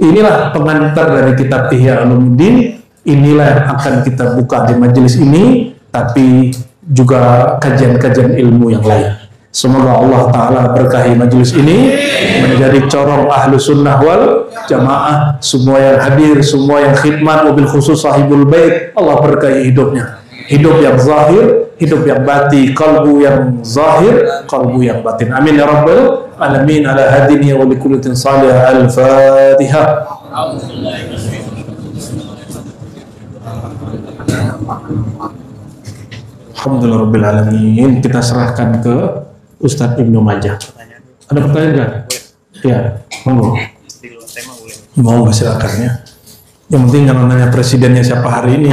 Inilah pengantar dari kitab Ihya Ulumuddin. Inilah yang akan kita buka di majelis ini, tapi juga kajian-kajian ilmu yang lain. Semoga Allah Ta'ala berkahi majelis ini, menjadi corong ahlu sunnah wal jamaah. Semua yang hadir, semua yang khidmat, mobil khusus sahibul bait, Allah berkahi hidupnya. Hidup yang zahir, hidup yang batin, kalbu yang zahir, kalbu yang batin. Amin ya rabbal alamin. Ala hadini wa likullitin salih. Al-Fatihah. Alhamdulillah Rabbil Alamin. Kita serahkan ke Ustadz Ibnu Majah. Ada pertanyaan nggak? Ya, monggo. Mau silakan ya. Yang penting jangan nanya presidennya siapa hari ini.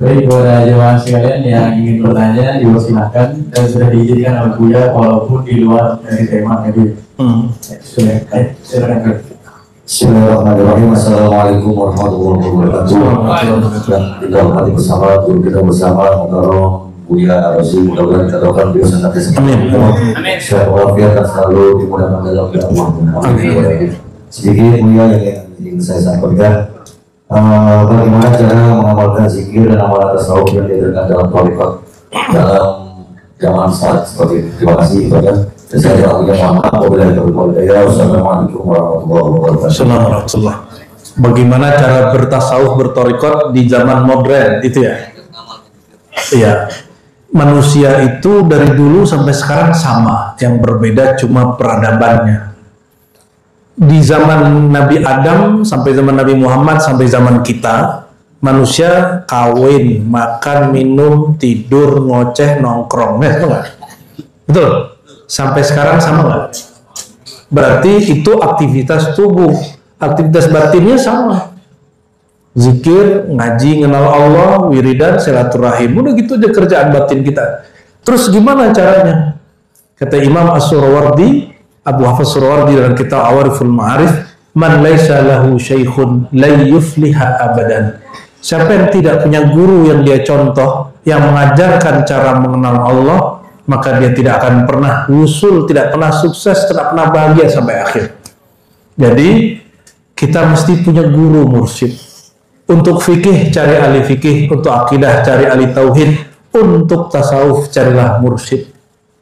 Baik, kepada jemaah sekalian yang ingin bertanya, dipersilakan dan sudah diizinkan oleh Buya walaupun di luar dari tema tadi. Silakan. Bismillahirrahmanirrahim. Assalamualaikum warahmatullahi wabarakatuh. Kita hormati bersama guru kita bersama Mukarram Buya Rasul. Mudah-mudahan kita doakan beliau senantiasa sehat walafiat dan selalu dimudahkan dalam dakwah. Sedikit Buya yang ingin saya sampaikan, bagaimana cara mengamalkan zikir dan amalan tasawuf yang diajarkan dalam thariqat dalam zaman saat seperti itu. Terima kasih kepada saya Assalamualaikum warahmatullahi wabarakatuh. Bagaimana cara bertasawuf berthariqat di zaman modern itu ya? Iya. Manusia itu dari dulu sampai sekarang sama, yang berbeda cuma peradabannya. Di zaman Nabi Adam sampai zaman Nabi Muhammad sampai zaman kita, manusia kawin, makan, minum, tidur, ngoceh, nongkrong, betul? Sampai sekarang sama nggak? Berarti itu aktivitas tubuh, aktivitas batinnya sama. Zikir, ngaji, kenal Allah, wiridan, silaturahim, udah gitu aja kerjaan batin kita. Terus gimana caranya? Kata Imam As-Surawardi, Abu Hafiz Surawardi dalam kitab Awariful Ma'arif, man laisa lahu syaikhun la yufliha abadan. Siapa yang tidak punya guru yang dia contoh, yang mengajarkan cara mengenal Allah, maka dia tidak akan pernah wusul, tidak pernah sukses, tidak pernah bahagia sampai akhir. Jadi kita mesti punya guru mursyid. Untuk fikih cari ahli fikih, untuk akidah cari ahli tauhid, untuk tasawuf carilah mursyid.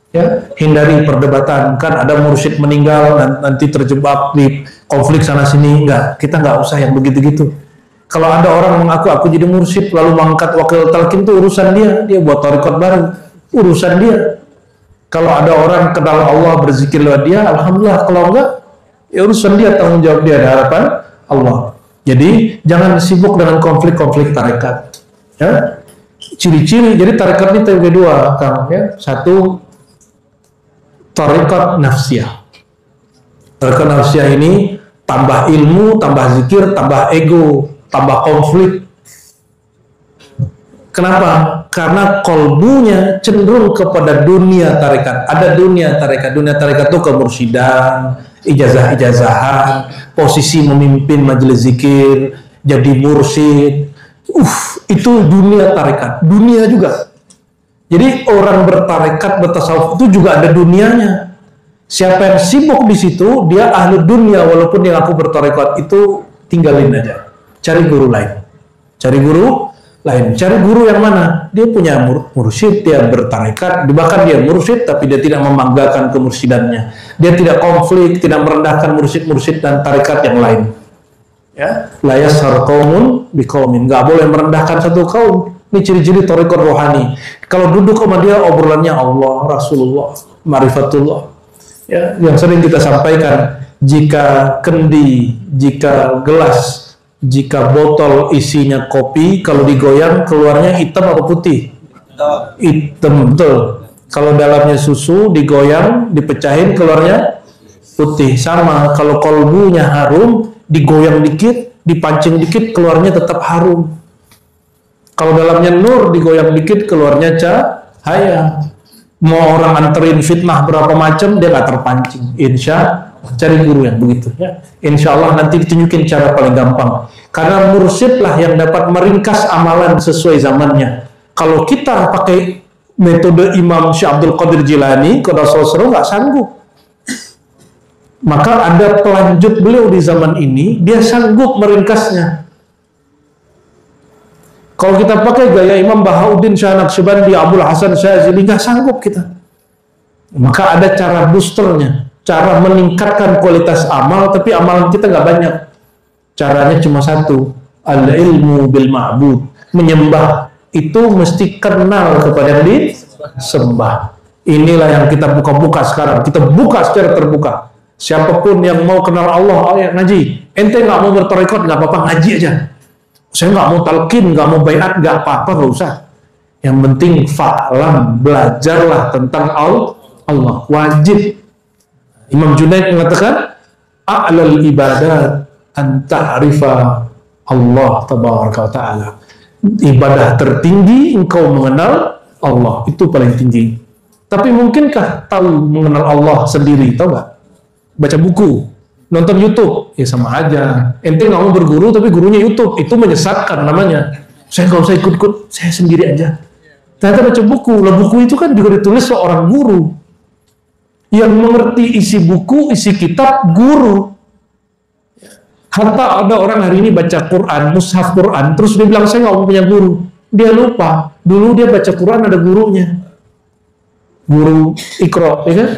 Ya, hindari perdebatan. Kan ada mursyid meninggal nanti terjebak di konflik sana sini. Enggak, kita nggak usah yang begitu-gitu. Kalau ada orang mengaku aku jadi mursyid lalu mengangkat wakil talqin itu urusan dia buat tarekat baru, urusan dia. Kalau ada orang kenal Allah berzikir lewat dia, alhamdulillah. Kalau enggak, ya urusan dia, tanggung jawab dia di hadapan Allah. Jadi jangan sibuk dengan konflik-konflik tarekat. Ya, ciri-ciri. Jadi tarekat ini terbagi dua, Kang. Ya, satu tarekat nafsiyah. Tarekat nafsiyah ini tambah ilmu, tambah zikir, tambah ego, tambah konflik. Kenapa? Karena kolbunya cenderung kepada dunia tarekat. Ada dunia tarekat. Dunia tarekat itu kemursyidaan, ijazah-ijazahan, posisi memimpin majelis zikir, jadi mursyid. Itu dunia tarekat. Dunia juga. Jadi orang bertarekat, bertasawuf itu juga ada dunianya. Siapa yang sibuk di situ, dia ahli dunia walaupun yang aku bertarekat, itu tinggalin aja. Cari guru lain. Cari guru lain. Cari guru yang mana? Dia punya mursyid, dia bertarekat, bahkan dia mursyid tapi dia tidak membanggakan kemursyidannya. Dia tidak konflik, tidak merendahkan mursyid-mursyid dan tarekat yang lain. Ya, la yashar qaumun biqaumin. Enggak boleh merendahkan satu kaum. Ini ciri-ciri tarekat rohani. Kalau duduk sama dia obrolannya Allah, Rasulullah, ma'rifatullah. Ya, yang sering kita sampaikan, jika kendi, jika gelas, jika botol isinya kopi, kalau digoyang keluarnya hitam atau putih? Hitam, betul. Kalau dalamnya susu, digoyang, dipecahin keluarnya putih. Sama, kalau kolbunya harum, digoyang dikit, dipancing dikit, keluarnya tetap harum. Kalau dalamnya nur, digoyang dikit, keluarnya cahaya. Mau orang anterin fitnah berapa macam, dia nggak terpancing. Insya cari guru yang begitu. Ya. Insya Allah nanti ditunjukin cara paling gampang. Karena mursyidlah yang dapat meringkas amalan sesuai zamannya. Kalau kita pakai metode Imam Syekh Abdul Qadir Jilani, Qadasosro nggak sanggup. Maka ada pelanjut beliau di zaman ini, dia sanggup meringkasnya. Kalau kita pakai gaya Imam Bahauddin Shah Naqsyabandi, Abdul Hasan Syazili, nggak sanggup kita. Maka ada cara boosternya, cara meningkatkan kualitas amal, tapi amalan kita nggak banyak. Caranya cuma satu, al-ilmu bil ma'bud. Menyembah itu mesti kenal kepada yang disembah. Inilah yang kita buka-buka sekarang. Kita buka secara terbuka. Siapapun yang mau kenal Allah, ngaji. Ente nggak mau bertarekat, nggak apa-apa, ngaji aja. Saya nggak mau talqin, nggak mau baiat, nggak apa-apa, nggak usah. Yang penting fa'lam, belajarlah tentang Allah. Wajib. Imam Junaid mengatakan, a'lal ibadat an ta'rifa Allah tabaraka wa ta'ala. Ibadah tertinggi engkau mengenal Allah, itu paling tinggi. Tapi mungkinkah tahu mengenal Allah sendiri? Tahu nggak? Baca buku, nonton YouTube, ya sama aja. Ente nggak mau berguru tapi gurunya YouTube, itu menyesatkan namanya. Saya nggak usah ikut-ikut, saya sendiri aja. Ternyata baca buku, lah buku itu kan juga ditulis seorang guru. Yang mengerti isi buku, isi kitab, guru. Hatta ada orang hari ini baca Quran, mushaf Quran, terus dia bilang saya nggak mau punya guru. Dia lupa, dulu dia baca Quran ada gurunya. Guru Iqra, ya kan?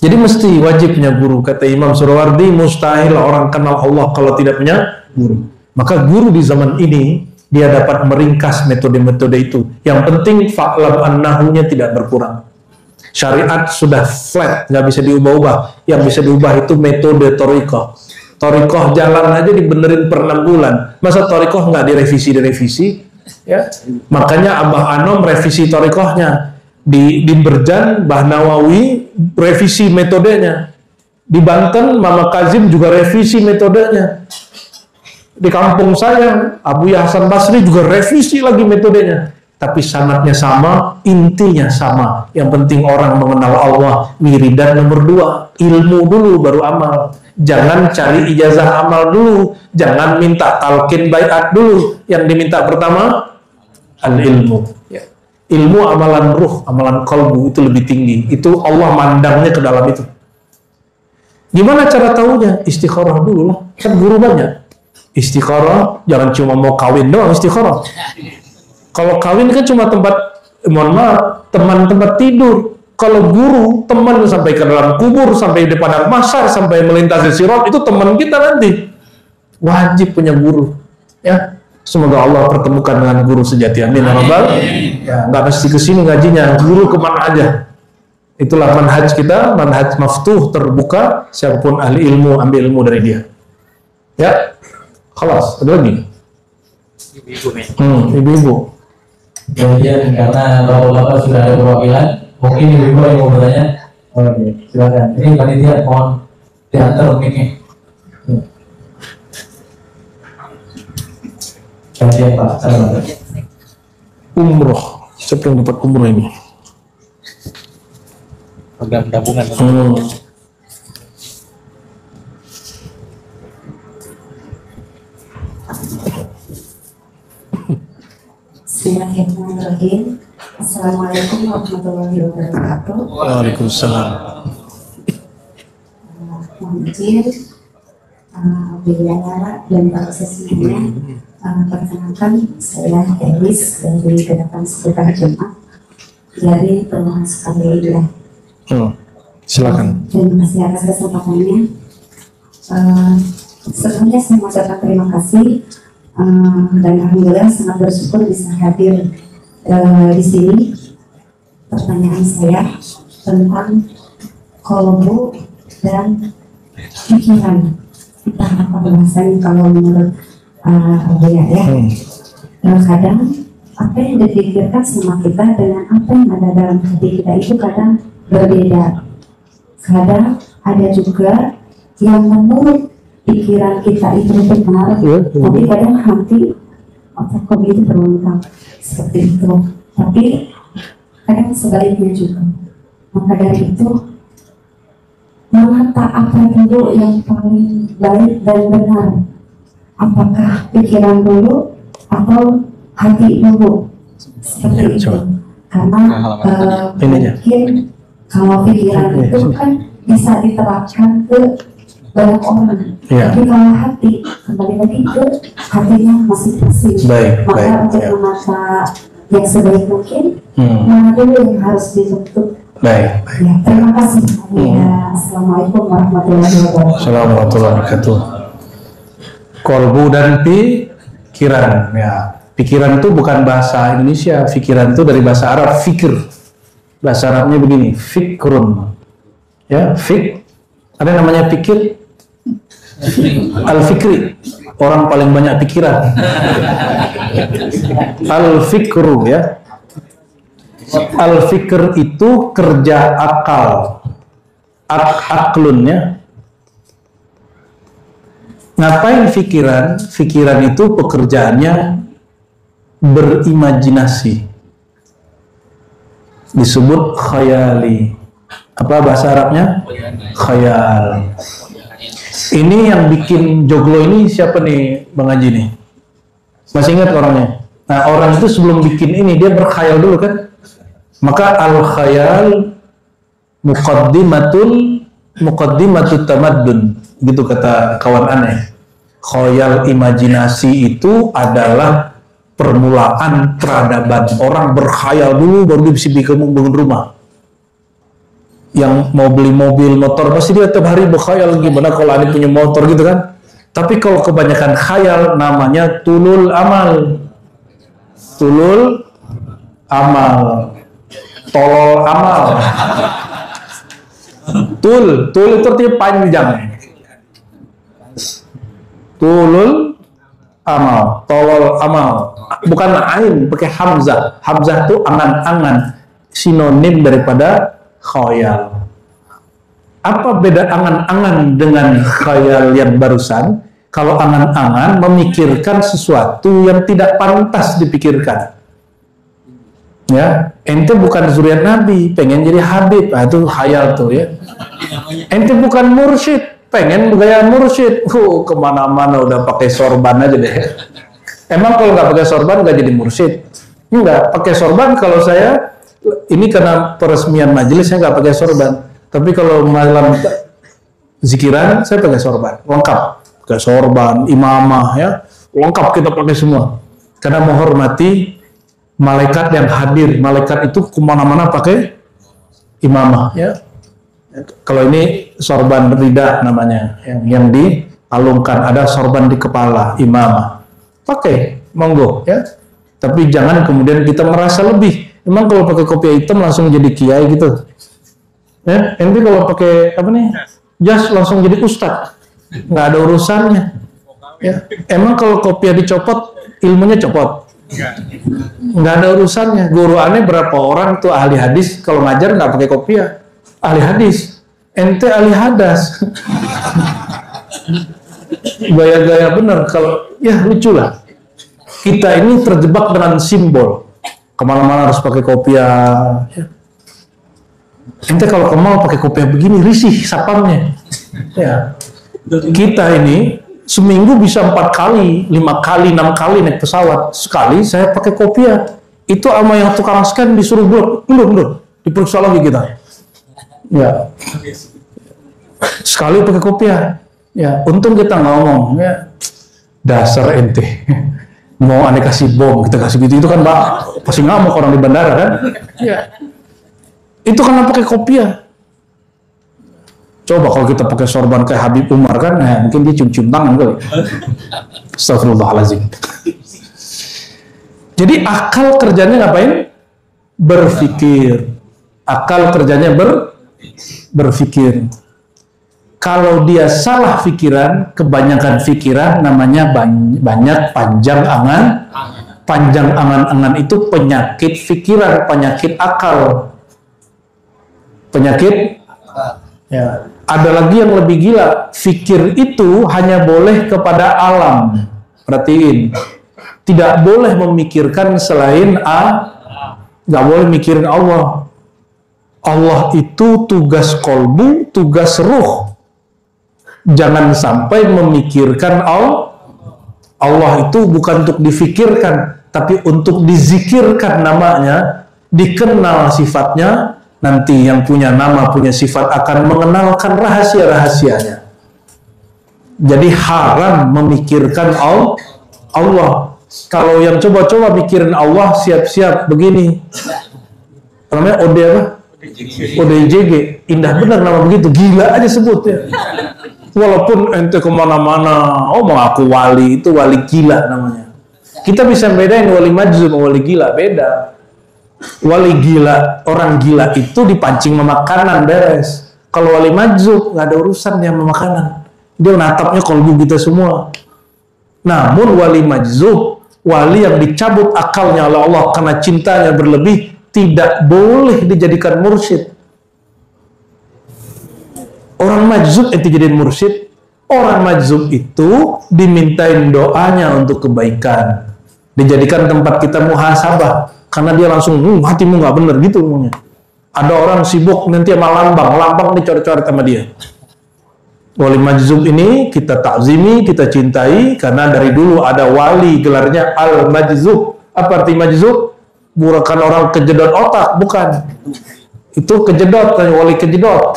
Jadi mesti wajib punya guru. Kata Imam Surawardi, mustahil orang kenal Allah kalau tidak punya guru. Maka guru di zaman ini, dia dapat meringkas metode-metode itu. Yang penting, fa'lam annahunya tidak berkurang. Syariat sudah flat, nggak bisa diubah-ubah. Yang bisa diubah itu metode thariqah. Thariqah jalan aja dibenerin per 6 bulan. Masa thariqah nggak direvisi? Ya? Makanya Abah Anom revisi thariqahnya. Di Berjan, Mbah Nawawi revisi metodenya. Di Banten, Mama Kazim juga revisi metodenya. Di kampung saya, Abu Hasan Basri juga revisi lagi metodenya. Tapi sanadnya sama, intinya sama. Yang penting orang mengenal Allah. Wiridan nomor 2, ilmu dulu baru amal. Jangan cari ijazah amal dulu. Jangan minta talqin baiat dulu. Yang diminta pertama, al-ilmu. Ilmu amalan ruh, amalan kalbu itu lebih tinggi. Itu Allah mandangnya ke dalam itu. Gimana cara tahunya? Istikharah dulu lah. Kan guru banyak. Istikharah, jangan cuma mau kawin doang istikharah. Kalau kawin kan cuma tempat, mohon maaf, teman tempat tidur. Kalau guru, teman sampai ke dalam kubur, sampai di padang mahsyar, sampai melintasi sirat, itu teman kita nanti. Wajib punya guru. Ya, semoga Allah pertemukan dengan guru sejati. Amin. Ya, nggak mesti kesini ngajinya, guru kemana aja. Itulah manhaj kita, manhaj maftuh, terbuka. Siapapun ahli ilmu, ambil ilmu dari dia. Ya, kelas. Ada lagi? Ibu-ibu. Kemudian karena bapak-bapak sudah ada perwakilan, mungkin ibu-ibu yang mau bertanya. Oke, silakan. Ini panitia mohon diantar mungkin. Siap Pak. Umroh. Siapa yang dapat umroh ini? Program gabungan. Bismillahirrahmanirrahim. Assalamualaikum warahmatullahi wabarakatuh. Waalaikumsalam. Mohon izin, Bibiana dan Pak semuanya, perkenalkan saya Elis dari Gerakan Sedekah Jemaah dari Perumahan Sukamulya. Silakan. Terima kasih atas kesempatannya. Sebelumnya saya mengucapkan terima kasih dan alhamdulillah sangat bersyukur bisa hadir di sini. Pertanyaan saya tentang kolbu dan pikiran. Kita apa bahasanya kalau menurut Buya ya? Kadang apa yang dipikirkan sama kita dengan apa yang ada dalam hati kita itu kadang berbeda. Kadang ada juga yang menurut pikiran kita itu benar, tapi kadang hati otak itu berulang seperti itu. Tapi kadang sebaliknya juga. Maka dari itu, menata apa dulu yang paling baik dan benar? Apakah pikiran dulu atau hati dulu? Seperti itu. Karena mungkin kalau pikiran itu kan bisa diterapkan ke banyak orang. Tapi kalau hati, kembali lagi ke hatinya masing-masing. Maka untuk menata yang sebaik mungkin, mana dulu yang harus dibentuk. Ya, terima kasih. Assalamualaikum warahmatullahi wabarakatuh. Assalamualaikum warahmatullahi wabarakatuh. Kolbu dan pikiran. Ya, pikiran itu bukan bahasa Indonesia. Pikiran itu dari bahasa Arab, fikir. Bahasa Arabnya begini, fikrun. Ya, ada namanya pikir. Al-fikri, orang paling banyak pikiran. Al-fikru ya. Al-fikr itu kerja akal. Aklun ya. Ngapain pikiran? Pikiran itu pekerjaannya berimajinasi. Disebut khayali. Apa bahasa Arabnya? Khayal. Ini yang bikin joglo ini siapa nih Bang Haji nih? Masih ingat orangnya? Nah, orang itu sebelum bikin ini dia berkhayal dulu kan? Maka al-khayal muqaddimatut tamaddun, gitu kata kawan aneh. Khayal imajinasi itu adalah permulaan peradaban. Orang berkhayal dulu baru dia bisa bangun rumah. Yang mau beli mobil, motor, pasti dia tiap hari berkhayal gimana kalau ada punya motor gitu kan. Tapi kalau kebanyakan khayal namanya tulul amal. Tulul amal. Tolol amal. Tul itu artinya panjang. Tulul amal, tolol amal. Bukan ain, pakai hamzah. Hamzah itu angan-angan. Sinonim daripada khayal. Apa beda angan-angan dengan khayal yang barusan? Kalau angan-angan memikirkan sesuatu yang tidak pantas dipikirkan. Ya, ente bukan zuriat Nabi, pengen jadi Habib, itu khayal tuh ya. Ente bukan mursyid, pengen gaya mursyid, kemana-mana udah pakai sorban aja deh. Emang kalau nggak pakai sorban nggak jadi mursyid? Enggak, pakai sorban kalau saya ini karena peresmian majelis saya nggak pakai sorban. Tapi kalau malam zikiran, saya pakai sorban, lengkap. Pakai sorban, imamah, ya, lengkap kita pakai semua. Karena menghormati malaikat yang hadir. Malaikat itu kemana-mana pakai imamah, ya. Kalau ini sorban rida namanya, yang dialungkan. Ada sorban di kepala, imamah. Pakai, monggo, ya. Tapi jangan kemudian kita merasa lebih. Emang kalau pakai kopiah hitam langsung jadi kiai gitu, ya? Nanti kalau pakai apa nih, jas langsung jadi ustadz, nggak ada urusannya, ya. Emang kalau kopiah dicopot ilmunya copot, nggak ada urusannya. Guru aneh berapa orang tuh ahli hadis kalau ngajar nggak pakai kopiah, ahli hadis, ente ahli hadas. Gaya-gaya bener. Kalau ya lucu lah, kita ini terjebak dengan simbol. Kemana-mana harus pakai kopiah, ya. Ente kalau ke mall pakai kopiah begini risih sapamnya, ya. Kita ini seminggu bisa 4 kali, 5 kali, 6 kali naik pesawat. Sekali saya pakai kopiah, itu sama yang tukang scan disuruh belum diperiksa lagi kita, ya. Sekali pakai kopiah, ya. Untung kita ngomong, ya, dasar ente. Mau aneh kasih bom, kita kasih gitu, itu kan Mbak pasti ngamuk orang di bandara kan, ya. Itu karena pakai kopiah. Coba kalau kita pakai sorban kayak Habib Umar kan, nah, mungkin dia cium-cium tangan kali. Astagfirullahaladzim. Jadi akal kerjanya ngapain? Berpikir. Akal kerjanya berpikir. Kalau dia salah pikiran, kebanyakan pikiran namanya banyak panjang angan. Panjang angan-angan itu penyakit pikiran, penyakit akal. Penyakit, ya. Ada lagi yang lebih gila, fikir itu hanya boleh kepada alam. Perhatiin, tidak boleh memikirkan selain nggak boleh mikirin Allah. Allah itu tugas kolbu, tugas ruh. Jangan sampai memikirkan Allah itu bukan untuk difikirkan, tapi untuk dizikirkan namanya, dikenal sifatnya. Nanti yang punya nama, punya sifat akan mengenalkan rahasia-rahasianya. Jadi haram memikirkan Allah. Kalau yang coba-coba mikirin Allah, siap-siap begini. Namanya Ode apa? ODJG. Indah benar nama begitu. Gila aja sebutnya. Walaupun ente kemana-mana, oh mengaku wali, itu wali gila namanya. Kita bisa bedain wali majzub, wali gila, beda. Wali gila, orang gila itu dipancing memakanan beres. Kalau wali majzub nggak ada urusan yang memakanan. Dia natapnya kolbu kita semua. Namun wali majzub, wali yang dicabut akalnya oleh Allah karena cintanya berlebih, tidak boleh dijadikan mursyid. Orang majzub itu jadiin mursyid. Orang majzub itu dimintain doanya untuk kebaikan, dijadikan tempat kita muhasabah. Karena dia langsung, hatimu nggak bener gitu umumnya. Ada orang sibuk nanti sama lambang dicoret-coret sama dia. Wali majzub ini kita takzimi, kita cintai, karena dari dulu ada wali gelarnya al-majzub. Apa arti majzub? Bukan orang kejedot otak, bukan. Itu kejedot, wali kejedot.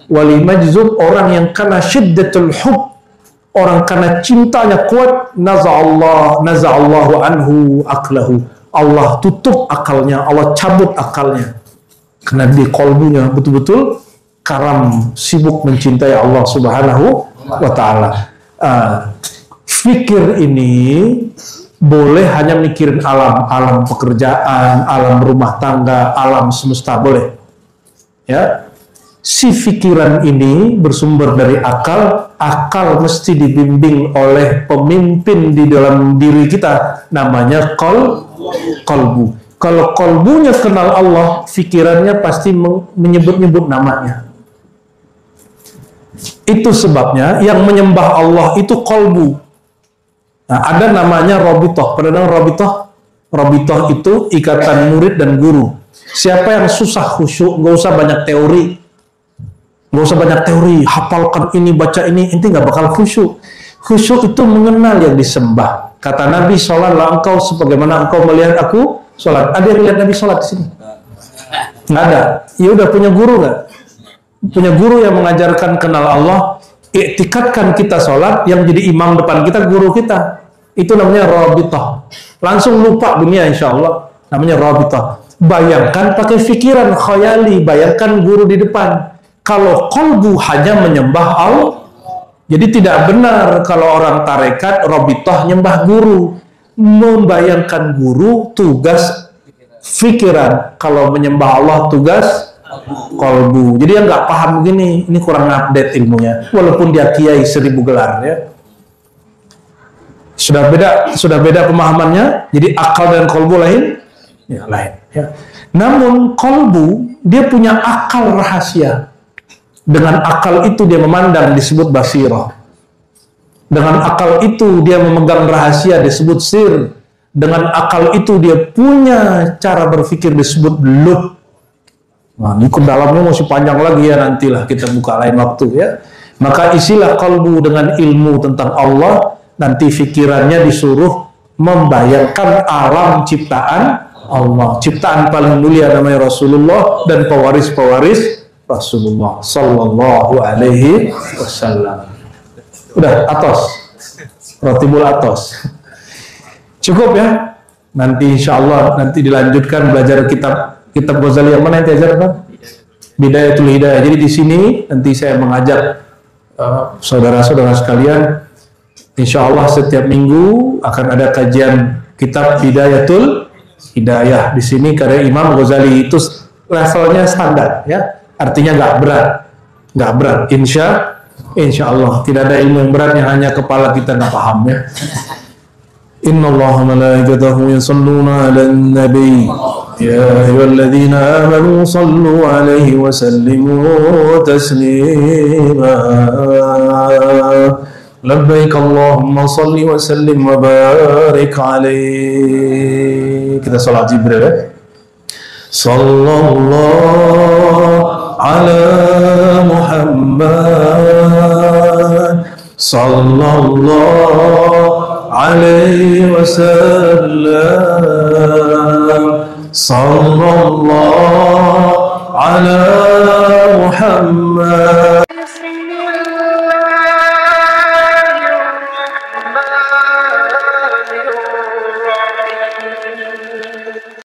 Wali majzub orang yang karena syiddatul hub, orang karena cintanya kuat, naza'allahu anhu aqlahu. Allah tutup akalnya, Allah cabut akalnya. Karena di kolbunya betul-betul karam, sibuk mencintai Allah Subhanahu wa Ta'ala. Fikir ini boleh hanya mikirin alam pekerjaan, alam rumah tangga, alam semesta, boleh. Ya, si pikiran ini bersumber dari akal. Akal mesti dibimbing oleh pemimpin di dalam diri kita, namanya kolbu. Kalau kolbunya kenal Allah, pikirannya pasti menyebut-nyebut namanya. Itu sebabnya yang menyembah Allah itu kolbu. Nah, ada namanya robitoh. Pernah dengar robitoh? Robitoh itu ikatan murid dan guru. Siapa yang susah khusyuk, nggak usah banyak teori. Nggak usah banyak teori, hafalkan ini, baca ini, inti nggak bakal khusyuk. Khusyuk itu mengenal yang disembah. Kata Nabi, sholatlah engkau sebagaimana engkau melihat aku sholat. Ada yang lihat Nabi sholat di sini? Nggak ada. Ya udah, punya guru nggak? punya guru yang mengajarkan kenal Allah, iktikadkan kita sholat, yang jadi imam depan kita guru kita. Itu namanya rabitah. Langsung lupa dunia insya Allah. Namanya rabitah. Bayangkan pakai pikiran khayali, bayangkan guru di depan. Kalau qalbu hanya menyembah Allah, jadi tidak benar kalau orang tarekat rabitah nyembah guru. Membayangkan guru tugas pikiran, kalau menyembah Allah tugas qalbu. Jadi yang nggak paham begini, ini kurang update ilmunya. Walaupun dia kiai 1000 gelar ya. Sudah beda pemahamannya. Jadi akal dan qalbu lain, ya lain. Ya. Namun qalbu dia punya akal rahasia. Dengan akal itu dia memandang, disebut basirah. Dengan akal itu dia memegang rahasia, disebut sir. Dengan akal itu dia punya cara berpikir, disebut lub. Nah, ini dalamnya masih panjang lagi ya, nantilah kita buka lain waktu ya. Maka isilah qalbu dengan ilmu tentang Allah, nanti pikirannya disuruh membayangkan alam ciptaan Allah. Ciptaan paling mulia namanya Rasulullah dan pewaris-pewaris Rasulullah sallallahu alaihi wasallam. Udah atos, rotibul atos. Cukup ya. Nanti insya Allah nanti dilanjutkan belajar kitab Ghazali yang mana yang diajar Pak? Bidayatul Hidayah. Jadi di sini nanti saya mengajak saudara-saudara sekalian. Insya Allah setiap minggu akan ada kajian kitab Bidayatul Hidayah di sini karena Imam Ghazali itu levelnya standar ya. Artinya nggak berat. Insya Allah tidak ada ilmu yang berat yang hanya kepala kita nggak paham ya. Inna Allah malaikatahu yusalluna 'alan nabi ya ayyuhalladzina amanu sallu 'alaihi wa sallimu taslima. Labbaik Allahumma salli wa sallim wa barik 'alaihi. Kita salat Jibril ya. Sallallahu ala Muhammad sallallahu alaihi wasallam sallallahu ala Muhammad.